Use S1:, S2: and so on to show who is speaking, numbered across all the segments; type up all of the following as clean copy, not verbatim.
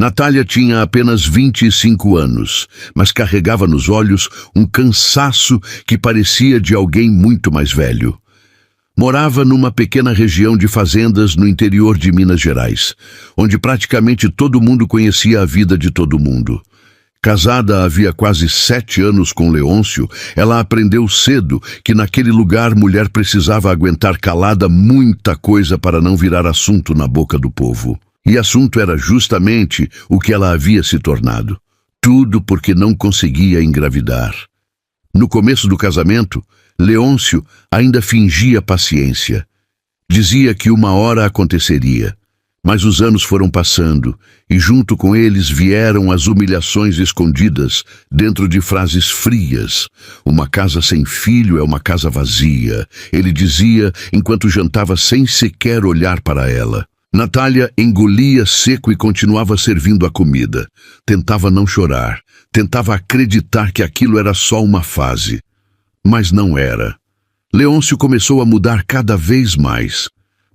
S1: Natália tinha apenas 25 anos, mas carregava nos olhos um cansaço que parecia de alguém muito mais velho. Morava numa pequena região de fazendas no interior de Minas Gerais, onde praticamente todo mundo conhecia a vida de todo mundo. Casada havia quase 7 anos com Leôncio, ela aprendeu cedo que naquele lugar mulher precisava aguentar calada muita coisa para não virar assunto na boca do povo. E assunto era justamente o que ela havia se tornado. Tudo porque não conseguia engravidar. No começo do casamento, Leôncio ainda fingia paciência. Dizia que uma hora aconteceria. Mas os anos foram passando, e junto com eles vieram as humilhações escondidas dentro de frases frias. Uma casa sem filho é uma casa vazia, ele dizia enquanto jantava sem sequer olhar para ela. Natália engolia seco e continuava servindo a comida. Tentava não chorar, tentava acreditar que aquilo era só uma fase. Mas não era. Leôncio começou a mudar cada vez mais.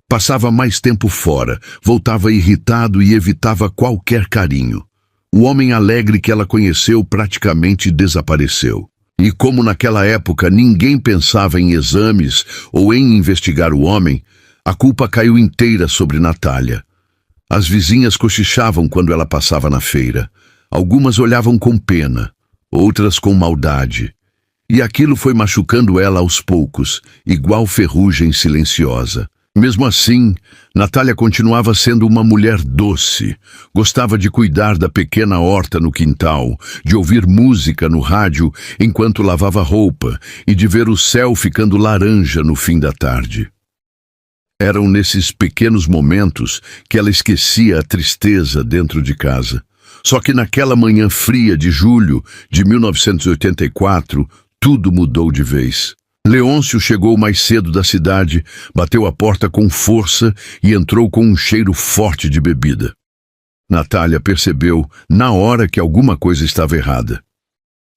S1: Passava mais tempo fora, voltava irritado e evitava qualquer carinho. O homem alegre que ela conheceu praticamente desapareceu. E como naquela época ninguém pensava em exames ou em investigar o homem, a culpa caiu inteira sobre Natália. As vizinhas cochichavam quando ela passava na feira. Algumas olhavam com pena, outras com maldade. E aquilo foi machucando ela aos poucos, igual ferrugem silenciosa. Mesmo assim, Natália continuava sendo uma mulher doce. Gostava de cuidar da pequena horta no quintal, de ouvir música no rádio enquanto lavava roupa e de ver o céu ficando laranja no fim da tarde. Eram nesses pequenos momentos que ela esquecia a tristeza dentro de casa. Só que naquela manhã fria de julho de 1984, tudo mudou de vez. Leôncio chegou mais cedo da cidade, bateu a porta com força e entrou com um cheiro forte de bebida. Natália percebeu, na hora, que alguma coisa estava errada.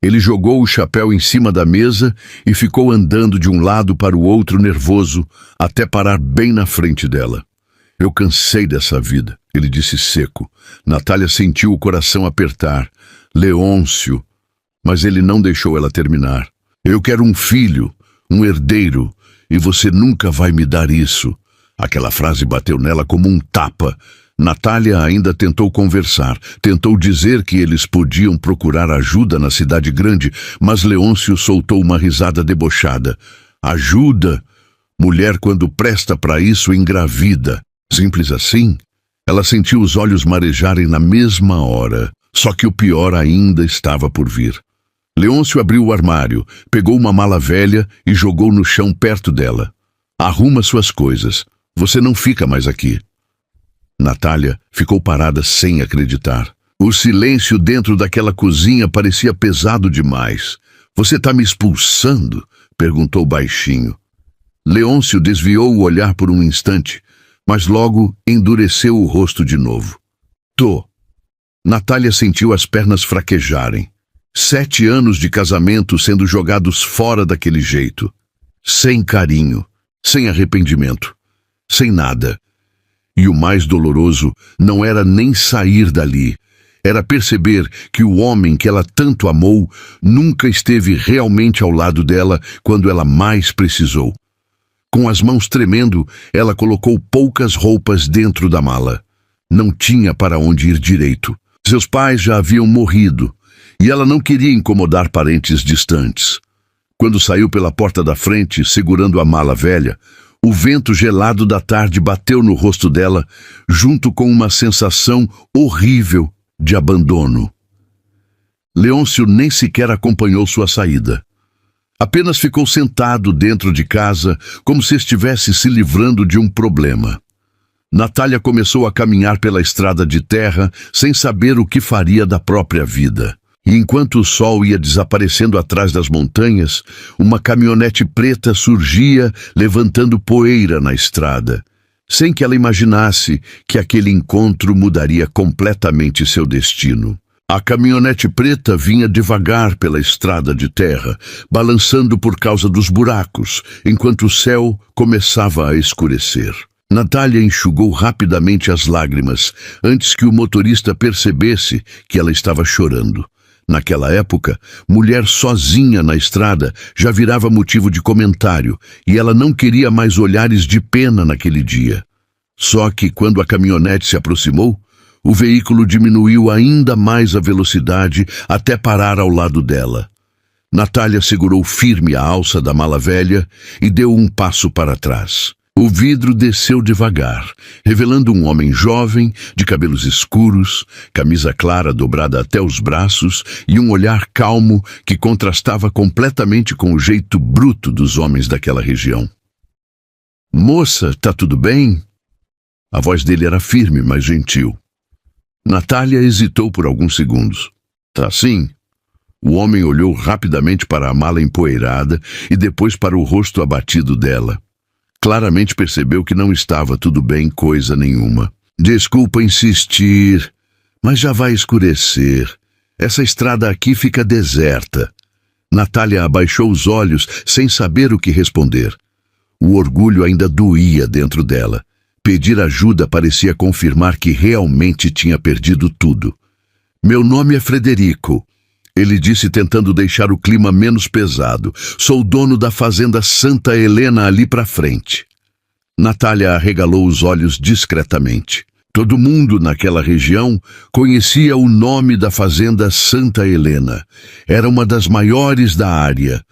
S1: Ele jogou o chapéu em cima da mesa e ficou andando de um lado para o outro nervoso, até parar bem na frente dela. Eu cansei dessa vida, ele disse seco. Natália sentiu o coração apertar. Leôncio, mas ele não deixou ela terminar. Eu quero um filho. Um herdeiro, e você nunca vai me dar isso. Aquela frase bateu nela como um tapa. Natália ainda tentou conversar, tentou dizer que eles podiam procurar ajuda na cidade grande, mas Leôncio soltou uma risada debochada. Ajuda? Mulher, quando presta para isso, engravida. Simples assim? Ela sentiu os olhos marejarem na mesma hora, só que o pior ainda estava por vir. Leôncio abriu o armário, pegou uma mala velha e jogou no chão perto dela. Arruma suas coisas. Você não fica mais aqui. Natália ficou parada sem acreditar. O silêncio dentro daquela cozinha parecia pesado demais. Você está me expulsando? Perguntou baixinho. Leôncio desviou o olhar por um instante, mas logo endureceu o rosto de novo. Tô. Natália sentiu as pernas fraquejarem. 7 anos de casamento sendo jogados fora daquele jeito. Sem carinho, sem arrependimento, sem nada. E o mais doloroso não era nem sair dali. Era perceber que o homem que ela tanto amou nunca esteve realmente ao lado dela quando ela mais precisou. Com as mãos tremendo, ela colocou poucas roupas dentro da mala. Não tinha para onde ir direito. Seus pais já haviam morrido. E ela não queria incomodar parentes distantes. Quando saiu pela porta da frente, segurando a mala velha, o vento gelado da tarde bateu no rosto dela, junto com uma sensação horrível de abandono. Leôncio nem sequer acompanhou sua saída. Apenas ficou sentado dentro de casa, como se estivesse se livrando de um problema. Natália começou a caminhar pela estrada de terra, sem saber o que faria da própria vida. E enquanto o sol ia desaparecendo atrás das montanhas, uma caminhonete preta surgia levantando poeira na estrada, sem que ela imaginasse que aquele encontro mudaria completamente seu destino. A caminhonete preta vinha devagar pela estrada de terra, balançando por causa dos buracos, enquanto o céu começava a escurecer. Natália enxugou rapidamente as lágrimas, antes que o motorista percebesse que ela estava chorando. Naquela época, mulher sozinha na estrada já virava motivo de comentário, e ela não queria mais olhares de pena naquele dia. Só que, quando a caminhonete se aproximou, o veículo diminuiu ainda mais a velocidade até parar ao lado dela. Natália segurou firme a alça da mala velha e deu um passo para trás. O vidro desceu devagar, revelando um homem jovem, de cabelos escuros, camisa clara dobrada até os braços e um olhar calmo que contrastava completamente com o jeito bruto dos homens daquela região. "Moça, tá tudo bem?" A voz dele era firme, mas gentil. Natália hesitou por alguns segundos. "Tá sim?" O homem olhou rapidamente para a mala empoeirada e depois para o rosto abatido dela. Claramente percebeu que não estava tudo bem coisa nenhuma. "Desculpa insistir, mas já vai escurecer. Essa estrada aqui fica deserta." Natália abaixou os olhos sem saber o que responder. O orgulho ainda doía dentro dela. Pedir ajuda parecia confirmar que realmente tinha perdido tudo. "Meu nome é Frederico," ele disse, tentando deixar o clima menos pesado. "Sou dono da fazenda Santa Helena ali para frente." Natália arregalou os olhos discretamente. Todo mundo naquela região conhecia o nome da fazenda Santa Helena. Era uma das maiores da área.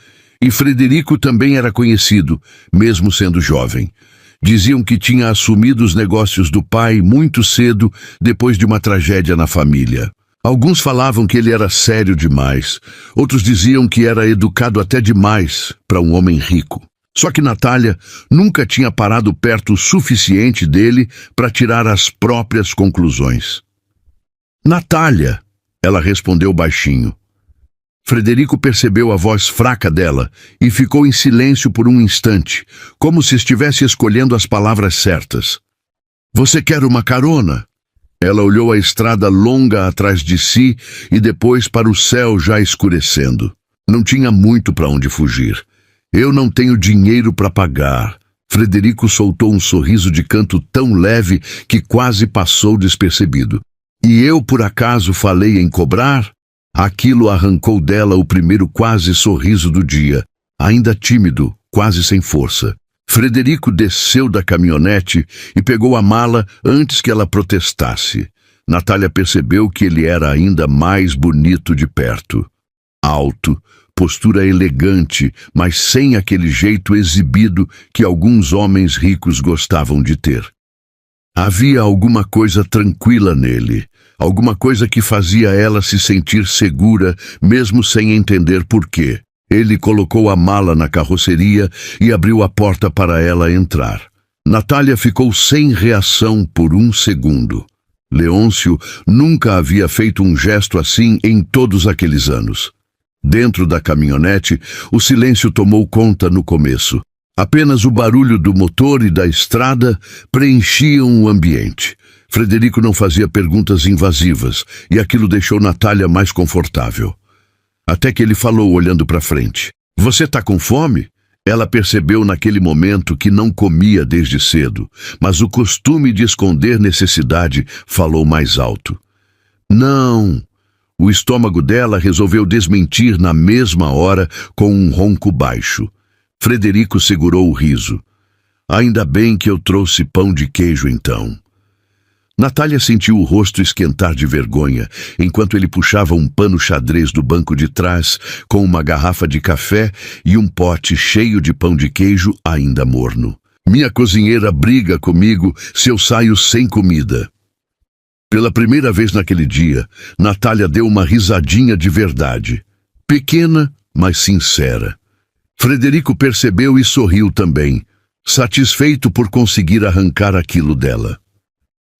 S1: E Frederico também era conhecido, mesmo sendo jovem. Diziam que tinha assumido os negócios do pai muito cedo, depois de uma tragédia na família. Alguns falavam que ele era sério demais, outros diziam que era educado até demais para um homem rico. Só que Natália nunca tinha parado perto o suficiente dele para tirar as próprias conclusões. "Natália," ela respondeu baixinho. Frederico percebeu a voz fraca dela e ficou em silêncio por um instante, como se estivesse escolhendo as palavras certas. "Você quer uma carona?" Ela olhou a estrada longa atrás de si e depois para o céu já escurecendo. Não tinha muito para onde fugir. "Eu não tenho dinheiro para pagar." Frederico soltou um sorriso de canto tão leve que quase passou despercebido. "E eu, por acaso, falei em cobrar?" Aquilo arrancou dela o primeiro quase sorriso do dia, ainda tímido, quase sem força. Frederico desceu da caminhonete e pegou a mala antes que ela protestasse. Natália percebeu que ele era ainda mais bonito de perto. Alto, postura elegante, mas sem aquele jeito exibido que alguns homens ricos gostavam de ter. Havia alguma coisa tranquila nele, alguma coisa que fazia ela se sentir segura, mesmo sem entender por quê. Ele colocou a mala na carroceria e abriu a porta para ela entrar. Natália ficou sem reação por um segundo. Leôncio nunca havia feito um gesto assim em todos aqueles anos. Dentro da caminhonete, o silêncio tomou conta no começo. Apenas o barulho do motor e da estrada preenchiam o ambiente. Frederico não fazia perguntas invasivas, e aquilo deixou Natália mais confortável. Até que ele falou olhando para frente. "Você tá com fome?" Ela percebeu naquele momento que não comia desde cedo, mas o costume de esconder necessidade falou mais alto. "Não." O estômago dela resolveu desmentir na mesma hora com um ronco baixo. Frederico segurou o riso. "Ainda bem que eu trouxe pão de queijo então." Natália sentiu o rosto esquentar de vergonha, enquanto ele puxava um pano xadrez do banco de trás, com uma garrafa de café e um pote cheio de pão de queijo ainda morno. "Minha cozinheira briga comigo se eu saio sem comida." Pela primeira vez naquele dia, Natália deu uma risadinha de verdade. Pequena, mas sincera. Frederico percebeu e sorriu também, satisfeito por conseguir arrancar aquilo dela.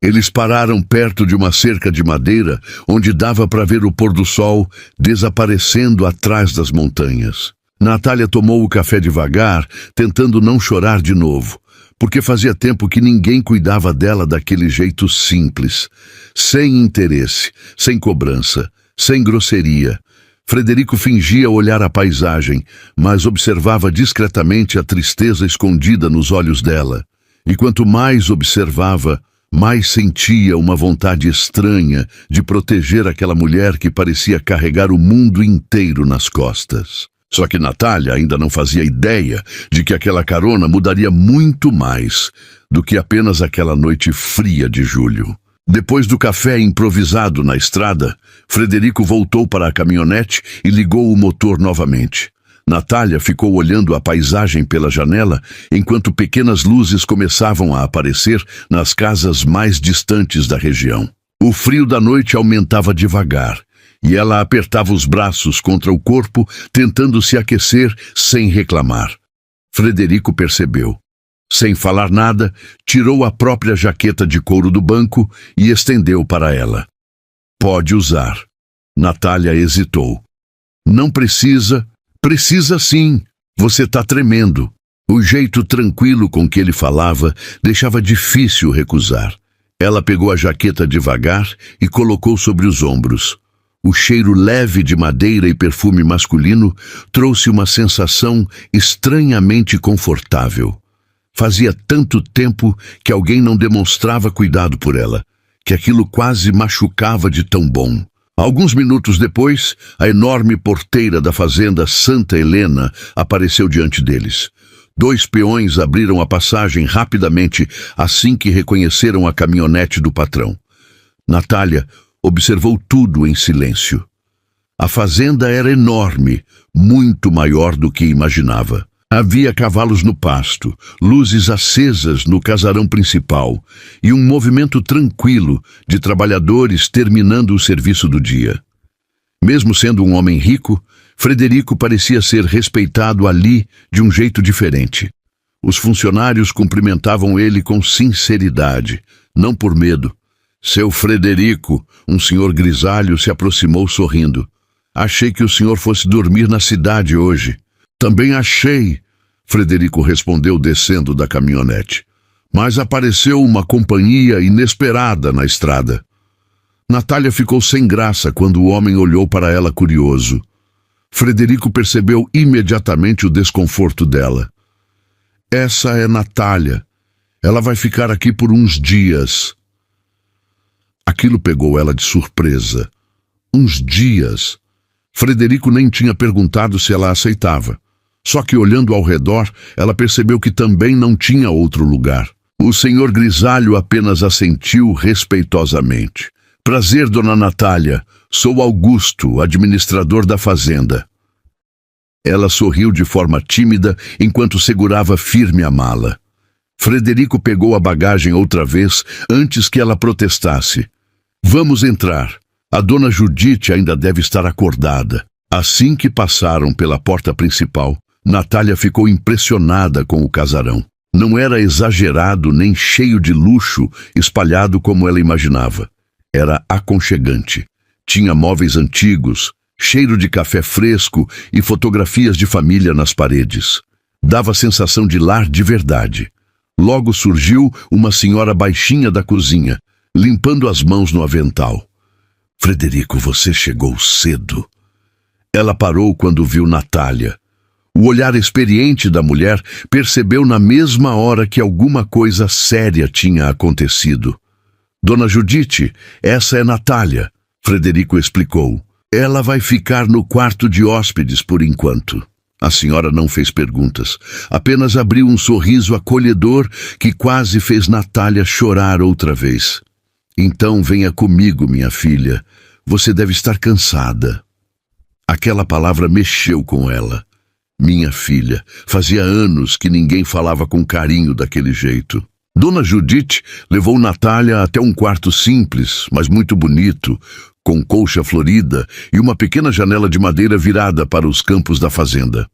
S1: Eles pararam perto de uma cerca de madeira, onde dava para ver o pôr do sol desaparecendo atrás das montanhas. Natália tomou o café devagar, tentando não chorar de novo, porque fazia tempo que ninguém cuidava dela daquele jeito simples, sem interesse, sem cobrança, sem grosseria. Frederico fingia olhar a paisagem, mas observava discretamente a tristeza escondida nos olhos dela. E quanto mais observava, mais sentia uma vontade estranha de proteger aquela mulher que parecia carregar o mundo inteiro nas costas. Só que Natália ainda não fazia ideia de que aquela carona mudaria muito mais do que apenas aquela noite fria de julho. Depois do café improvisado na estrada, Frederico voltou para a caminhonete e ligou o motor novamente. Natália ficou olhando a paisagem pela janela enquanto pequenas luzes começavam a aparecer nas casas mais distantes da região. O frio da noite aumentava devagar e ela apertava os braços contra o corpo, tentando se aquecer sem reclamar. Frederico percebeu. Sem falar nada, tirou a própria jaqueta de couro do banco e estendeu para ela. Pode usar. Natália hesitou. Não precisa. Precisa sim. Você tá tremendo. O jeito tranquilo com que ele falava deixava difícil recusar. Ela pegou a jaqueta devagar e colocou sobre os ombros. O cheiro leve de madeira e perfume masculino trouxe uma sensação estranhamente confortável. Fazia tanto tempo que alguém não demonstrava cuidado por ela, que aquilo quase machucava de tão bom. Alguns minutos depois, a enorme porteira da fazenda Santa Helena apareceu diante deles. 2 peões abriram a passagem rapidamente assim que reconheceram a caminhonete do patrão. Natália observou tudo em silêncio. A fazenda era enorme, muito maior do que imaginava. Havia cavalos no pasto, luzes acesas no casarão principal e um movimento tranquilo de trabalhadores terminando o serviço do dia. Mesmo sendo um homem rico, Frederico parecia ser respeitado ali de um jeito diferente. Os funcionários cumprimentavam ele com sinceridade, não por medo. Seu Frederico, um senhor grisalho, se aproximou sorrindo. Achei que o senhor fosse dormir na cidade hoje. Também achei, Frederico respondeu descendo da caminhonete. Mas apareceu uma companhia inesperada na estrada. Natália ficou sem graça quando o homem olhou para ela curioso. Frederico percebeu imediatamente o desconforto dela. Essa é Natália. Ela vai ficar aqui por uns dias. Aquilo pegou ela de surpresa. Uns dias. Frederico nem tinha perguntado se ela aceitava. Só que olhando ao redor, ela percebeu que também não tinha outro lugar. O senhor grisalho apenas assentiu respeitosamente. Prazer, dona Natália. Sou Augusto, administrador da fazenda. Ela sorriu de forma tímida enquanto segurava firme a mala. Frederico pegou a bagagem outra vez antes que ela protestasse. Vamos entrar. A dona Judite ainda deve estar acordada. Assim que passaram pela porta principal, Natália ficou impressionada com o casarão. Não era exagerado nem cheio de luxo espalhado como ela imaginava. Era aconchegante. Tinha móveis antigos, cheiro de café fresco e fotografias de família nas paredes. Dava sensação de lar de verdade. Logo surgiu uma senhora baixinha da cozinha, limpando as mãos no avental. Frederico, você chegou cedo. Ela parou quando viu Natália. O olhar experiente da mulher percebeu na mesma hora que alguma coisa séria tinha acontecido. Dona Judite, essa é Natália, Frederico explicou. Ela vai ficar no quarto de hóspedes por enquanto. A senhora não fez perguntas, apenas abriu um sorriso acolhedor que quase fez Natália chorar outra vez. Então venha comigo, minha filha. Você deve estar cansada. Aquela palavra mexeu com ela. Minha filha, fazia anos que ninguém falava com carinho daquele jeito. Dona Judite levou Natália até um quarto simples, mas muito bonito, com colcha florida e uma pequena janela de madeira virada para os campos da fazenda.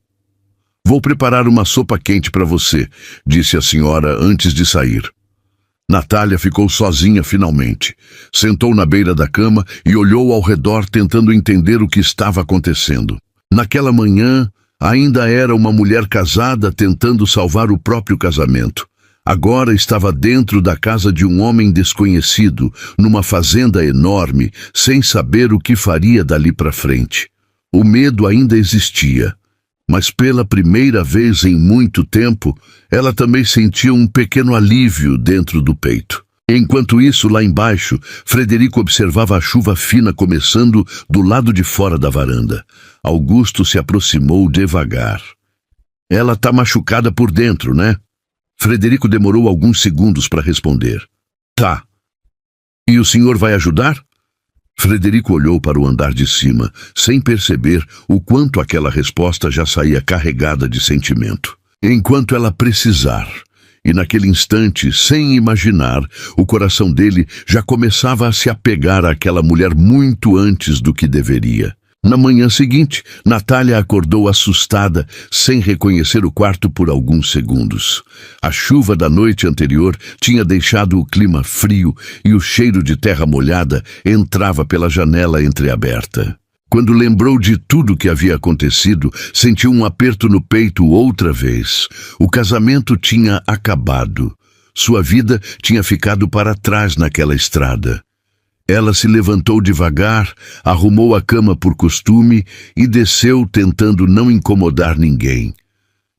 S1: Vou preparar uma sopa quente para você, disse a senhora antes de sair. Natália ficou sozinha finalmente. Sentou na beira da cama e olhou ao redor tentando entender o que estava acontecendo. Naquela manhã, ainda era uma mulher casada tentando salvar o próprio casamento. Agora estava dentro da casa de um homem desconhecido, numa fazenda enorme, sem saber o que faria dali para frente. O medo ainda existia, mas pela primeira vez em muito tempo, ela também sentia um pequeno alívio dentro do peito. Enquanto isso, lá embaixo, Frederico observava a chuva fina começando do lado de fora da varanda. Augusto se aproximou devagar. Ela tá machucada por dentro, né? Frederico demorou alguns segundos para responder. Tá. E o senhor vai ajudar? Frederico olhou para o andar de cima, sem perceber o quanto aquela resposta já saía carregada de sentimento. Enquanto ela precisar. E naquele instante, sem imaginar, o coração dele já começava a se apegar àquela mulher muito antes do que deveria. Na manhã seguinte, Natália acordou assustada, sem reconhecer o quarto por alguns segundos. A chuva da noite anterior tinha deixado o clima frio e o cheiro de terra molhada entrava pela janela entreaberta. Quando lembrou de tudo que havia acontecido, sentiu um aperto no peito outra vez. O casamento tinha acabado. Sua vida tinha ficado para trás naquela estrada. Ela se levantou devagar, arrumou a cama por costume e desceu tentando não incomodar ninguém.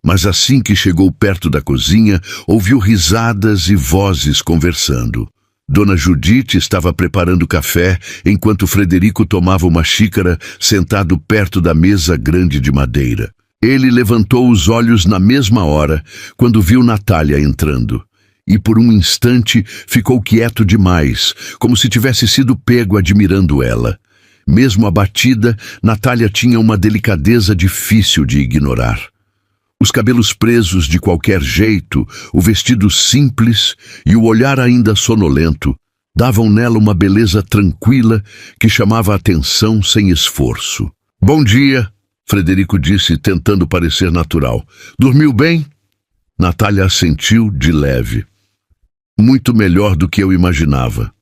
S1: Mas assim que chegou perto da cozinha, ouviu risadas e vozes conversando. Dona Judite estava preparando café, enquanto Frederico tomava uma xícara, sentado perto da mesa grande de madeira. Ele levantou os olhos na mesma hora, quando viu Natália entrando. E por um instante ficou quieto demais, como se tivesse sido pego admirando ela. Mesmo abatida, Natália tinha uma delicadeza difícil de ignorar. Os cabelos presos de qualquer jeito, o vestido simples e o olhar ainda sonolento davam nela uma beleza tranquila que chamava a atenção sem esforço. Bom dia, Frederico disse, tentando parecer natural. Dormiu bem? Natália assentiu de leve. Muito melhor do que eu imaginava.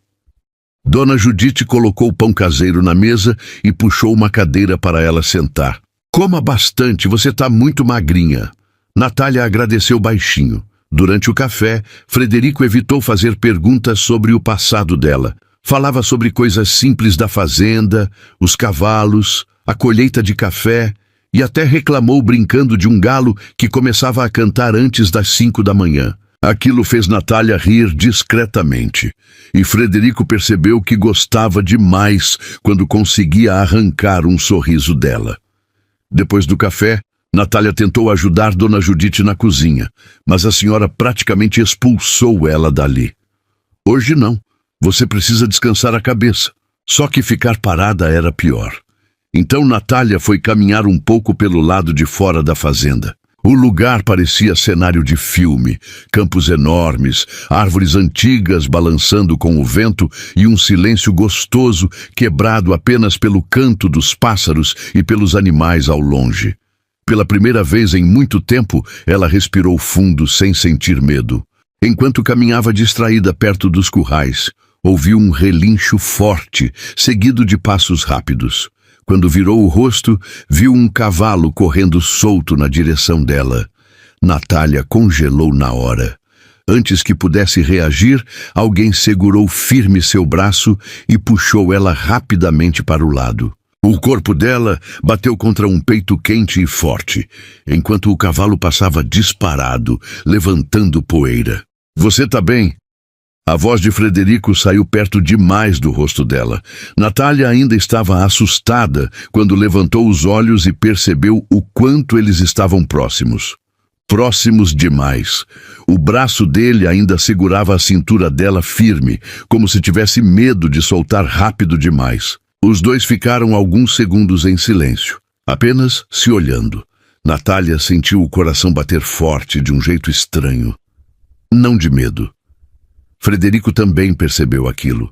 S1: Dona Judite colocou o pão caseiro na mesa e puxou uma cadeira para ela sentar. Coma bastante, você está muito magrinha. Natália agradeceu baixinho. Durante o café, Frederico evitou fazer perguntas sobre o passado dela. Falava sobre coisas simples da fazenda, os cavalos, a colheita de café e até reclamou brincando de um galo que começava a cantar antes das 5 da manhã. Aquilo fez Natália rir discretamente, e Frederico percebeu que gostava demais quando conseguia arrancar um sorriso dela. Depois do café, Natália tentou ajudar Dona Judite na cozinha, mas a senhora praticamente expulsou ela dali. Hoje não, você precisa descansar a cabeça. Só que ficar parada era pior. Então Natália foi caminhar um pouco pelo lado de fora da fazenda. O lugar parecia cenário de filme, campos enormes, árvores antigas balançando com o vento e um silêncio gostoso quebrado apenas pelo canto dos pássaros e pelos animais ao longe. Pela primeira vez em muito tempo, ela respirou fundo sem sentir medo. Enquanto caminhava distraída perto dos currais, ouviu um relincho forte, seguido de passos rápidos. Quando virou o rosto, viu um cavalo correndo solto na direção dela. Natália congelou na hora. Antes que pudesse reagir, alguém segurou firme seu braço e puxou ela rapidamente para o lado. O corpo dela bateu contra um peito quente e forte, enquanto o cavalo passava disparado, levantando poeira. Você tá bem? A voz de Frederico saiu perto demais do rosto dela. Natália ainda estava assustada quando levantou os olhos e percebeu o quanto eles estavam próximos. Próximos demais. O braço dele ainda segurava a cintura dela firme, como se tivesse medo de soltar rápido demais. Os dois ficaram alguns segundos em silêncio, apenas se olhando. Natália sentiu o coração bater forte de um jeito estranho. Não de medo. Frederico também percebeu aquilo.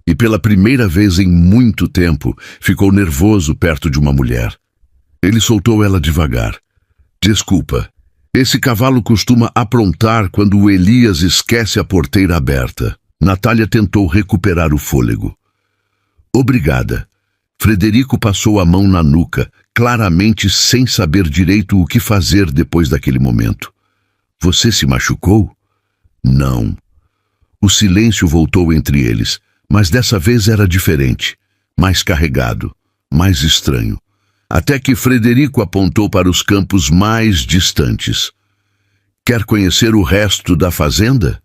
S1: E pela primeira vez em muito tempo, ficou nervoso perto de uma mulher. Ele soltou ela devagar. Desculpa, esse cavalo costuma aprontar quando o Elias esquece a porteira aberta. Natália tentou recuperar o fôlego. Obrigada. Frederico passou a mão na nuca, claramente sem saber direito o que fazer depois daquele momento. Você se machucou? Não. O silêncio voltou entre eles, mas dessa vez era diferente, mais carregado, mais estranho. Até que Frederico apontou para os campos mais distantes. Quer conhecer o resto da fazenda?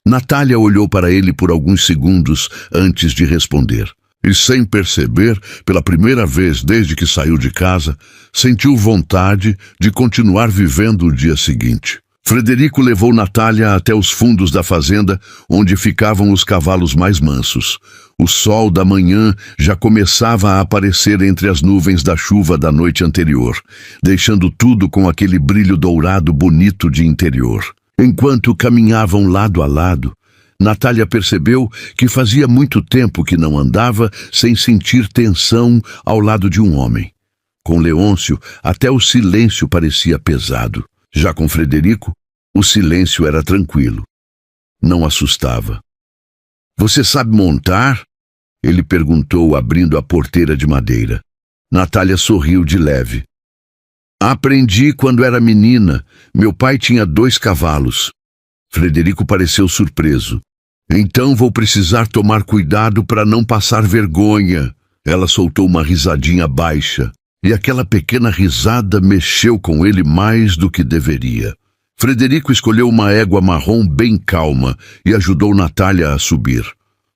S1: Natália olhou para ele por alguns segundos antes de responder. E sem perceber, pela primeira vez desde que saiu de casa, sentiu vontade de continuar vivendo o dia seguinte. Frederico levou Natália até os fundos da fazenda, onde ficavam os cavalos mais mansos. O sol da manhã já começava a aparecer entre as nuvens da chuva da noite anterior, deixando tudo com aquele brilho dourado bonito de interior. Enquanto caminhavam lado a lado, Natália percebeu que fazia muito tempo que não andava sem sentir tensão ao lado de um homem. Com Leôncio, até o silêncio parecia pesado. Já com Frederico, o silêncio era tranquilo. Não assustava. "Você sabe montar?" ele perguntou, abrindo a porteira de madeira. Natália sorriu de leve. "Aprendi quando era menina. Meu pai tinha 2 cavalos. Frederico pareceu surpreso. "Então vou precisar tomar cuidado para não passar vergonha." Ela soltou uma risadinha baixa, e aquela pequena risada mexeu com ele mais do que deveria. Frederico escolheu uma égua marrom bem calma e ajudou Natália a subir.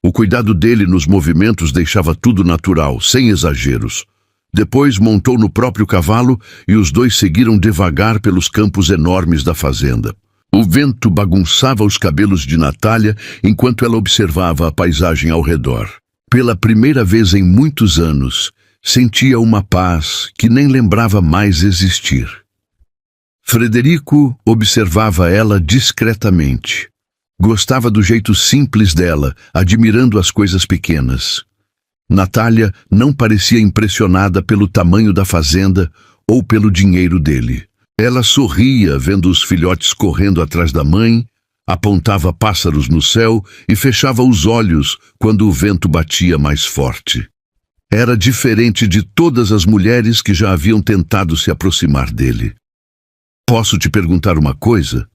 S1: O cuidado dele nos movimentos deixava tudo natural, sem exageros. Depois montou no próprio cavalo e os dois seguiram devagar pelos campos enormes da fazenda. O vento bagunçava os cabelos de Natália enquanto ela observava a paisagem ao redor. Pela primeira vez em muitos anos, sentia uma paz que nem lembrava mais existir. Frederico observava ela discretamente. Gostava do jeito simples dela, admirando as coisas pequenas. Natália não parecia impressionada pelo tamanho da fazenda ou pelo dinheiro dele. Ela sorria vendo os filhotes correndo atrás da mãe, apontava pássaros no céu e fechava os olhos quando o vento batia mais forte. Era diferente de todas as mulheres que já haviam tentado se aproximar dele. "Posso te perguntar uma coisa?"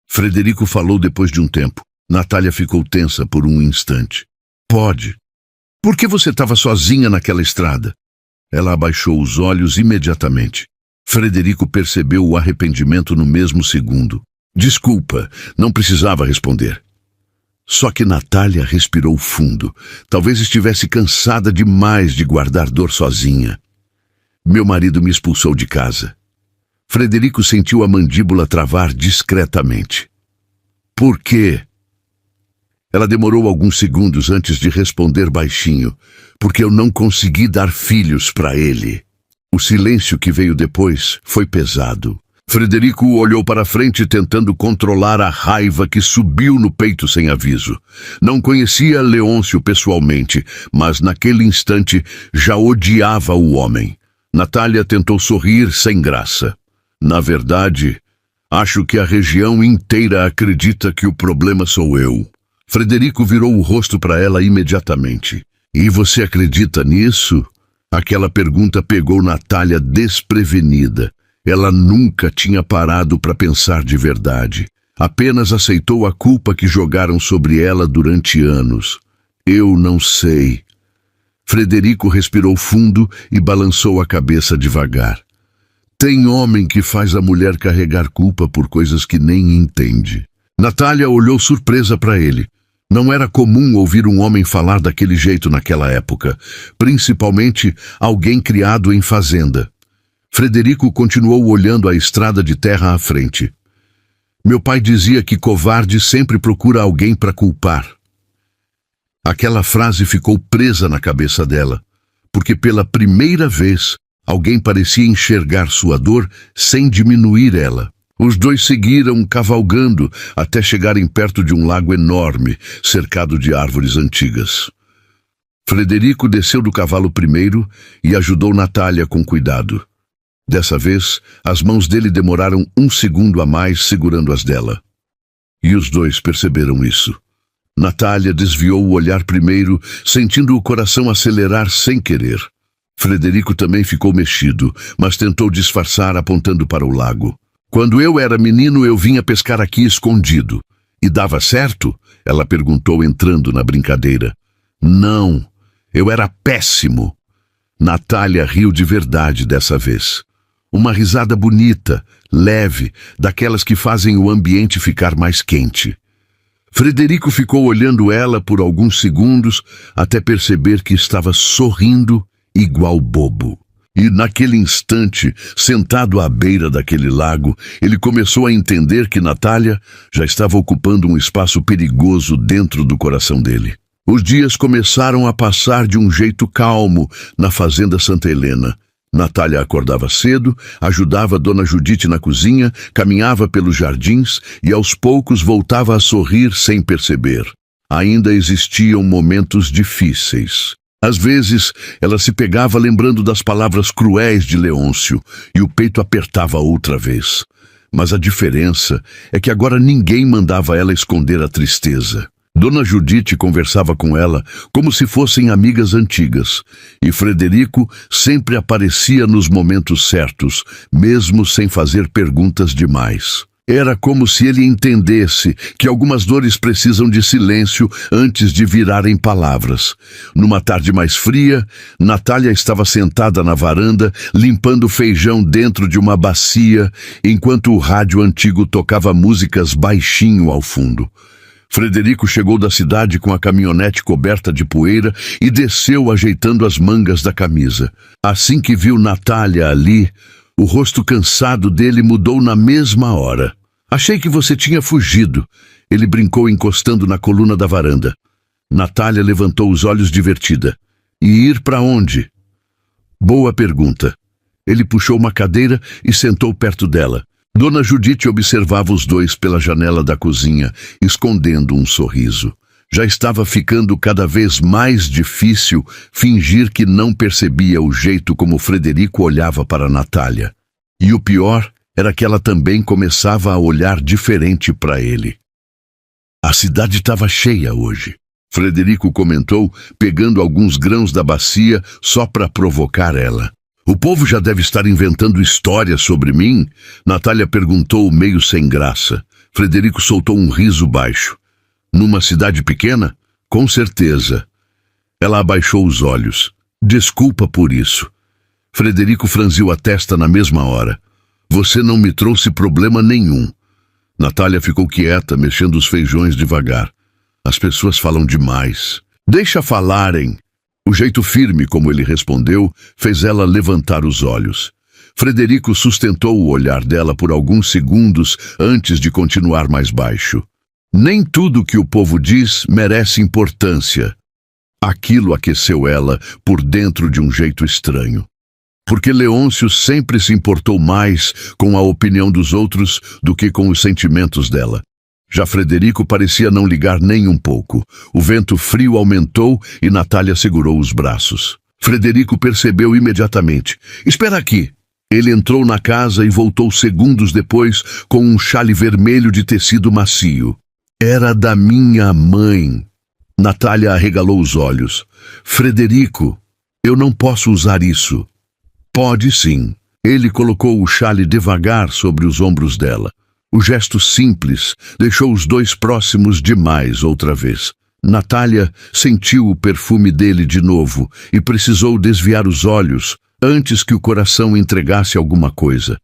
S1: Frederico falou depois de um tempo. Natália ficou tensa por um instante. "Pode." "Por que você estava sozinha naquela estrada?" Ela abaixou os olhos imediatamente. Frederico percebeu o arrependimento no mesmo segundo. "Desculpa, não precisava responder." Só que Natália respirou fundo. Talvez estivesse cansada demais de guardar dor sozinha. "Meu marido me expulsou de casa." Frederico sentiu a mandíbula travar discretamente. "Por quê?" Ela demorou alguns segundos antes de responder baixinho. "Porque eu não consegui dar filhos para ele." O silêncio que veio depois foi pesado. Frederico olhou para frente tentando controlar a raiva que subiu no peito sem aviso. Não conhecia Leôncio pessoalmente, mas naquele instante já odiava o homem. Natália tentou sorrir sem graça. "Na verdade, acho que a região inteira acredita que o problema sou eu." Frederico virou o rosto para ela imediatamente. "E você acredita nisso?" Aquela pergunta pegou Natália desprevenida. Ela nunca tinha parado para pensar de verdade. Apenas aceitou a culpa que jogaram sobre ela durante anos. "Eu não sei." Frederico respirou fundo e balançou a cabeça devagar. "Tem homem que faz a mulher carregar culpa por coisas que nem entende." Natália olhou surpresa para ele. Não era comum ouvir um homem falar daquele jeito naquela época, principalmente alguém criado em fazenda. Frederico continuou olhando a estrada de terra à frente. "Meu pai dizia que covarde sempre procura alguém para culpar." Aquela frase ficou presa na cabeça dela, porque pela primeira vez alguém parecia enxergar sua dor sem diminuir ela. Os dois seguiram cavalgando até chegarem perto de um lago enorme, cercado de árvores antigas. Frederico desceu do cavalo primeiro e ajudou Natália com cuidado. Dessa vez, as mãos dele demoraram um segundo a mais segurando as dela. E os dois perceberam isso. Natália desviou o olhar primeiro, sentindo o coração acelerar sem querer. Frederico também ficou mexido, mas tentou disfarçar apontando para o lago. "Quando eu era menino, eu vinha pescar aqui escondido. E dava certo?" ela perguntou, entrando na brincadeira. "Não, eu era péssimo." Natália riu de verdade dessa vez. Uma risada bonita, leve, daquelas que fazem o ambiente ficar mais quente. Frederico ficou olhando ela por alguns segundos até perceber que estava sorrindo igual bobo. E naquele instante, sentado à beira daquele lago, ele começou a entender que Natália já estava ocupando um espaço perigoso dentro do coração dele. Os dias começaram a passar de um jeito calmo na fazenda Santa Helena. Natália acordava cedo, ajudava Dona Judite na cozinha, caminhava pelos jardins e aos poucos voltava a sorrir sem perceber. Ainda existiam momentos difíceis. Às vezes, ela se pegava lembrando das palavras cruéis de Leôncio e o peito apertava outra vez. Mas a diferença é que agora ninguém mandava ela esconder a tristeza. Dona Judite conversava com ela como se fossem amigas antigas, e Frederico sempre aparecia nos momentos certos, mesmo sem fazer perguntas demais. Era como se ele entendesse que algumas dores precisam de silêncio antes de virarem palavras. Numa tarde mais fria, Natália estava sentada na varanda, limpando feijão dentro de uma bacia, enquanto o rádio antigo tocava músicas baixinho ao fundo. Frederico chegou da cidade com a caminhonete coberta de poeira e desceu ajeitando as mangas da camisa. Assim que viu Natália ali, o rosto cansado dele mudou na mesma hora. Achei que você tinha fugido, ele brincou encostando na coluna da varanda. Natália levantou os olhos divertida. E ir para onde? Boa pergunta. Ele puxou uma cadeira e sentou perto dela. Dona Judite observava os dois pela janela da cozinha, escondendo um sorriso. Já estava ficando cada vez mais difícil fingir que não percebia o jeito como Frederico olhava para Natália. E o pior era que ela também começava a olhar diferente para ele. A cidade estava cheia hoje. Frederico comentou, pegando alguns grãos da bacia só para provocar ela. O povo já deve estar inventando histórias sobre mim? Natália perguntou meio sem graça. Frederico soltou um riso baixo. Numa cidade pequena? Com certeza. Ela abaixou os olhos. Desculpa por isso. Frederico franziu a testa na mesma hora. Você não me trouxe problema nenhum. Natália ficou quieta, mexendo os feijões devagar. As pessoas falam demais. Deixa falarem. O jeito firme como ele respondeu fez ela levantar os olhos. Frederico sustentou o olhar dela por alguns segundos antes de continuar mais baixo. Nem tudo que o povo diz merece importância. Aquilo aqueceu ela por dentro de um jeito estranho. Porque Leôncio sempre se importou mais com a opinião dos outros do que com os sentimentos dela. Já Frederico parecia não ligar nem um pouco. O vento frio aumentou e Natália segurou os braços. Frederico percebeu imediatamente. Espera aqui. Ele entrou na casa e voltou segundos depois com um chale vermelho de tecido macio. Era da minha mãe. Natália arregalou os olhos. Frederico, eu não posso usar isso. Pode sim. Ele colocou o chale devagar sobre os ombros dela. O gesto simples deixou os dois próximos demais outra vez. Natália sentiu o perfume dele de novo e precisou desviar os olhos antes que o coração entregasse alguma coisa.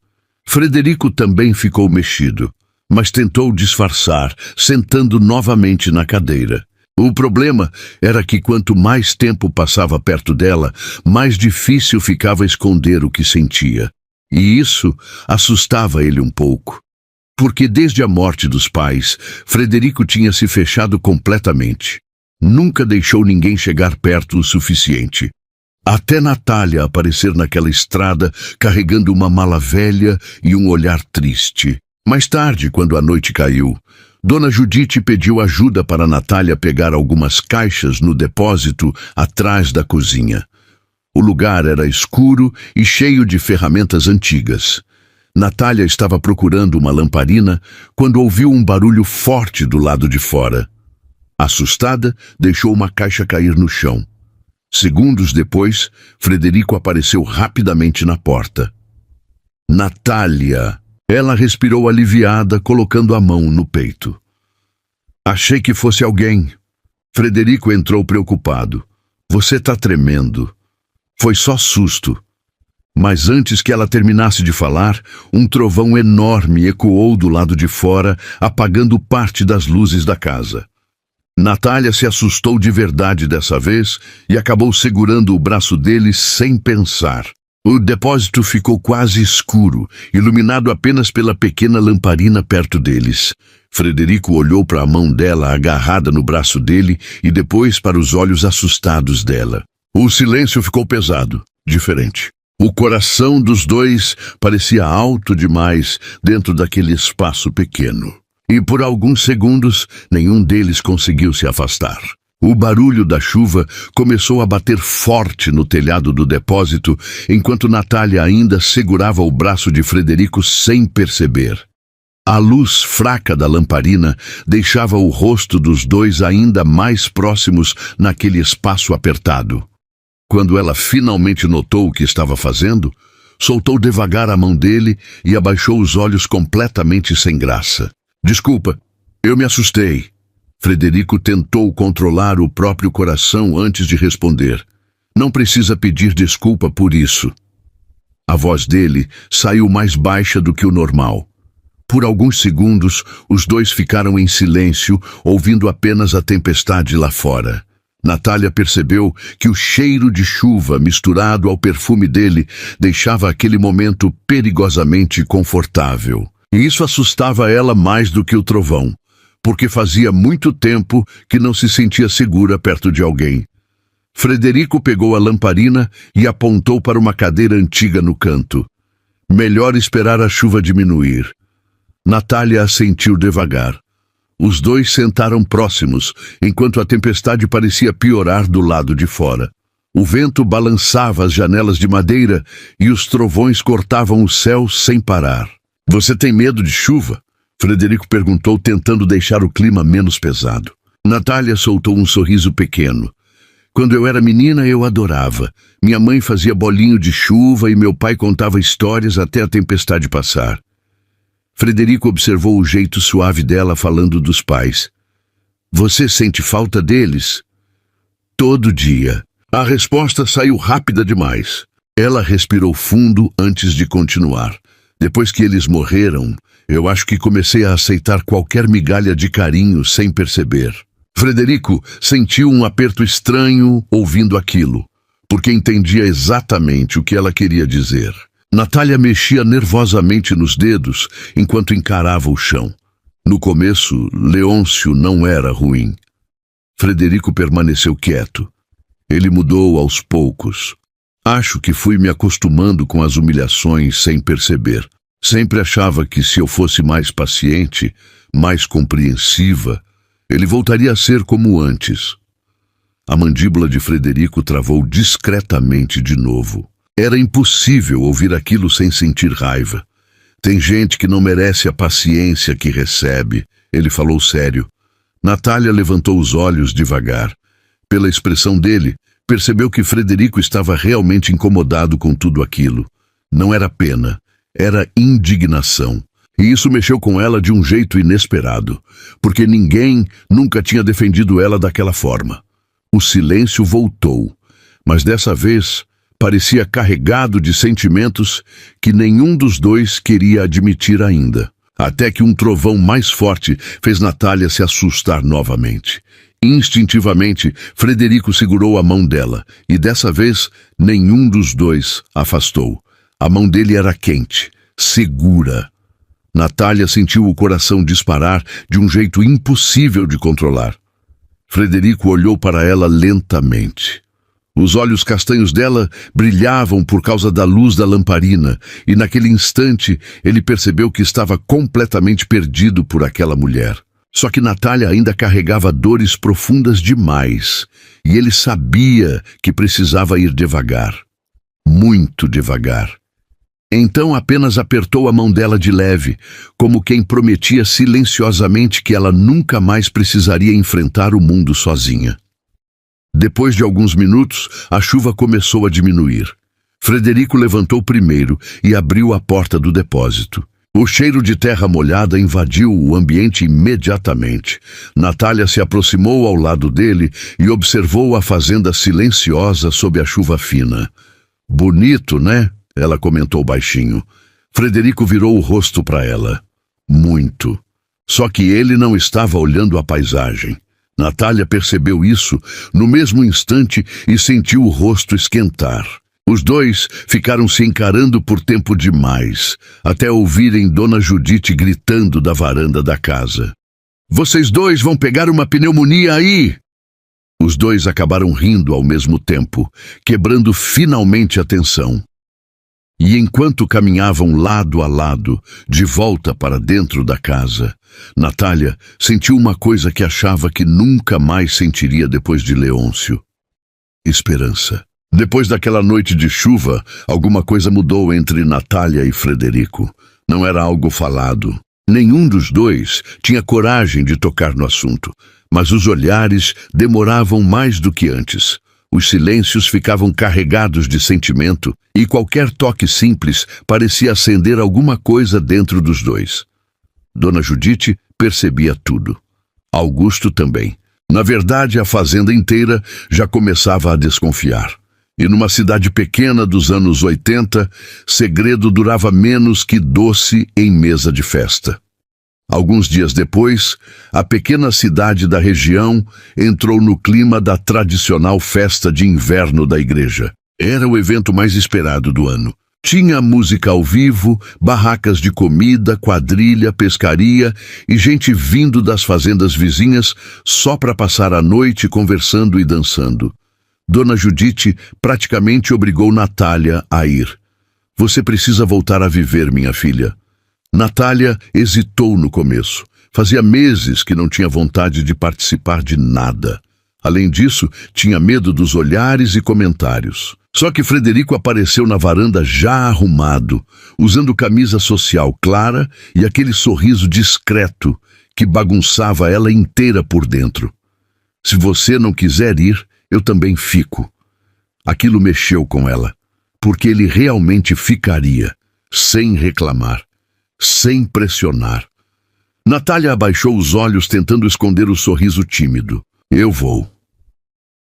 S1: Frederico também ficou mexido, mas tentou disfarçar, sentando novamente na cadeira. O problema era que quanto mais tempo passava perto dela, mais difícil ficava esconder o que sentia. E isso assustava ele um pouco. Porque desde a morte dos pais, Frederico tinha se fechado completamente. Nunca deixou ninguém chegar perto o suficiente. Até Natália aparecer naquela estrada carregando uma mala velha e um olhar triste. Mais tarde, quando a noite caiu, Dona Judite pediu ajuda para Natália pegar algumas caixas no depósito atrás da cozinha. O lugar era escuro e cheio de ferramentas antigas. Natália estava procurando uma lamparina quando ouviu um barulho forte do lado de fora. Assustada, deixou uma caixa cair no chão. Segundos depois, Frederico apareceu rapidamente na porta. Natália! Ela respirou aliviada, colocando a mão no peito. Achei que fosse alguém. Frederico entrou preocupado. Você está tremendo. Foi só susto. Mas antes que ela terminasse de falar, um trovão enorme ecoou do lado de fora, apagando parte das luzes da casa. Natália se assustou de verdade dessa vez e acabou segurando o braço dele sem pensar. O depósito ficou quase escuro, iluminado apenas pela pequena lamparina perto deles. Frederico olhou para a mão dela agarrada no braço dele e depois para os olhos assustados dela. O silêncio ficou pesado, diferente. O coração dos dois parecia alto demais dentro daquele espaço pequeno. E por alguns segundos, nenhum deles conseguiu se afastar. O barulho da chuva começou a bater forte no telhado do depósito, enquanto Natália ainda segurava o braço de Frederico sem perceber. A luz fraca da lamparina deixava o rosto dos dois ainda mais próximos naquele espaço apertado. Quando ela finalmente notou o que estava fazendo, soltou devagar a mão dele e abaixou os olhos completamente sem graça. Desculpa, eu me assustei. Frederico tentou controlar o próprio coração antes de responder. Não precisa pedir desculpa por isso. A voz dele saiu mais baixa do que o normal. Por alguns segundos, os dois ficaram em silêncio, ouvindo apenas a tempestade lá fora. Natália percebeu que o cheiro de chuva misturado ao perfume dele deixava aquele momento perigosamente confortável. E isso assustava ela mais do que o trovão, porque fazia muito tempo que não se sentia segura perto de alguém. Frederico pegou a lamparina e apontou para uma cadeira antiga no canto. Melhor esperar a chuva diminuir. Natália assentiu devagar. Os dois sentaram próximos, enquanto a tempestade parecia piorar do lado de fora. O vento balançava as janelas de madeira e os trovões cortavam o céu sem parar. Você tem medo de chuva? Frederico perguntou, tentando deixar o clima menos pesado. Natália soltou um sorriso pequeno. Quando eu era menina, eu adorava. Minha mãe fazia bolinho de chuva e meu pai contava histórias até a tempestade passar. Frederico observou o jeito suave dela falando dos pais. Você sente falta deles? Todo dia. A resposta saiu rápida demais. Ela respirou fundo antes de continuar. Depois que eles morreram, eu acho que comecei a aceitar qualquer migalha de carinho sem perceber. Frederico sentiu um aperto estranho ouvindo aquilo, porque entendia exatamente o que ela queria dizer. Natália mexia nervosamente nos dedos enquanto encarava o chão. No começo, Leôncio não era ruim. Frederico permaneceu quieto. Ele mudou aos poucos. Acho que fui me acostumando com as humilhações sem perceber. Sempre achava que se eu fosse mais paciente, mais compreensiva, ele voltaria a ser como antes. A mandíbula de Frederico travou discretamente de novo. Era impossível ouvir aquilo sem sentir raiva. Tem gente que não merece a paciência que recebe, ele falou sério. Natália levantou os olhos devagar. Pela expressão dele, percebeu que Frederico estava realmente incomodado com tudo aquilo. Não era pena, era indignação. E isso mexeu com ela de um jeito inesperado, porque ninguém nunca tinha defendido ela daquela forma. O silêncio voltou, mas dessa vez parecia carregado de sentimentos que nenhum dos dois queria admitir ainda. Até que um trovão mais forte fez Natália se assustar novamente. Instintivamente, Frederico segurou a mão dela, e dessa vez nenhum dos dois afastou. A mão dele era quente, segura. Natália sentiu o coração disparar de um jeito impossível de controlar. Frederico olhou para ela lentamente. Os olhos castanhos dela brilhavam por causa da luz da lamparina, e naquele instante ele percebeu que estava completamente perdido por aquela mulher. Só que Natália ainda carregava dores profundas demais, e ele sabia que precisava ir devagar. Muito devagar. Então apenas apertou a mão dela de leve, como quem prometia silenciosamente que ela nunca mais precisaria enfrentar o mundo sozinha. Depois de alguns minutos, a chuva começou a diminuir. Frederico levantou primeiro e abriu a porta do depósito. O cheiro de terra molhada invadiu o ambiente imediatamente. Natália se aproximou ao lado dele e observou a fazenda silenciosa sob a chuva fina. Bonito, né? ela comentou baixinho. Frederico virou o rosto para ela. Muito. Só que ele não estava olhando a paisagem. Natália percebeu isso no mesmo instante e sentiu o rosto esquentar. Os dois ficaram se encarando por tempo demais, até ouvirem Dona Judite gritando da varanda da casa. "Vocês dois vão pegar uma pneumonia aí!" Os dois acabaram rindo ao mesmo tempo, quebrando finalmente a tensão. E enquanto caminhavam lado a lado, de volta para dentro da casa, Natália sentiu uma coisa que achava que nunca mais sentiria depois de Leôncio: esperança. Depois daquela noite de chuva, alguma coisa mudou entre Natália e Frederico. Não era algo falado. Nenhum dos dois tinha coragem de tocar no assunto, mas os olhares demoravam mais do que antes. Os silêncios ficavam carregados de sentimento e qualquer toque simples parecia acender alguma coisa dentro dos dois. Dona Judite percebia tudo. Augusto também. Na verdade, a fazenda inteira já começava a desconfiar. E numa cidade pequena dos anos 80, segredo durava menos que doce em mesa de festa. Alguns dias depois, a pequena cidade da região entrou no clima da tradicional festa de inverno da igreja. Era o evento mais esperado do ano. Tinha música ao vivo, barracas de comida, quadrilha, pescaria e gente vindo das fazendas vizinhas só para passar a noite conversando e dançando. Dona Judite praticamente obrigou Natália a ir. "Você precisa voltar a viver, minha filha." Natália hesitou no começo. Fazia meses que não tinha vontade de participar de nada. Além disso, tinha medo dos olhares e comentários. Só que Frederico apareceu na varanda já arrumado, usando camisa social clara e aquele sorriso discreto que bagunçava ela inteira por dentro. "Se você não quiser ir, eu também fico." Aquilo mexeu com ela, porque ele realmente ficaria, sem reclamar, sem pressionar. Natália abaixou os olhos tentando esconder o sorriso tímido. "Eu vou."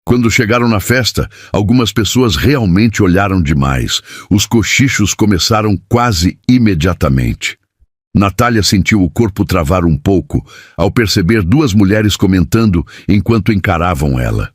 S1: Quando chegaram na festa, algumas pessoas realmente olharam demais. Os cochichos começaram quase imediatamente. Natália sentiu o corpo travar um pouco ao perceber duas mulheres comentando enquanto encaravam ela.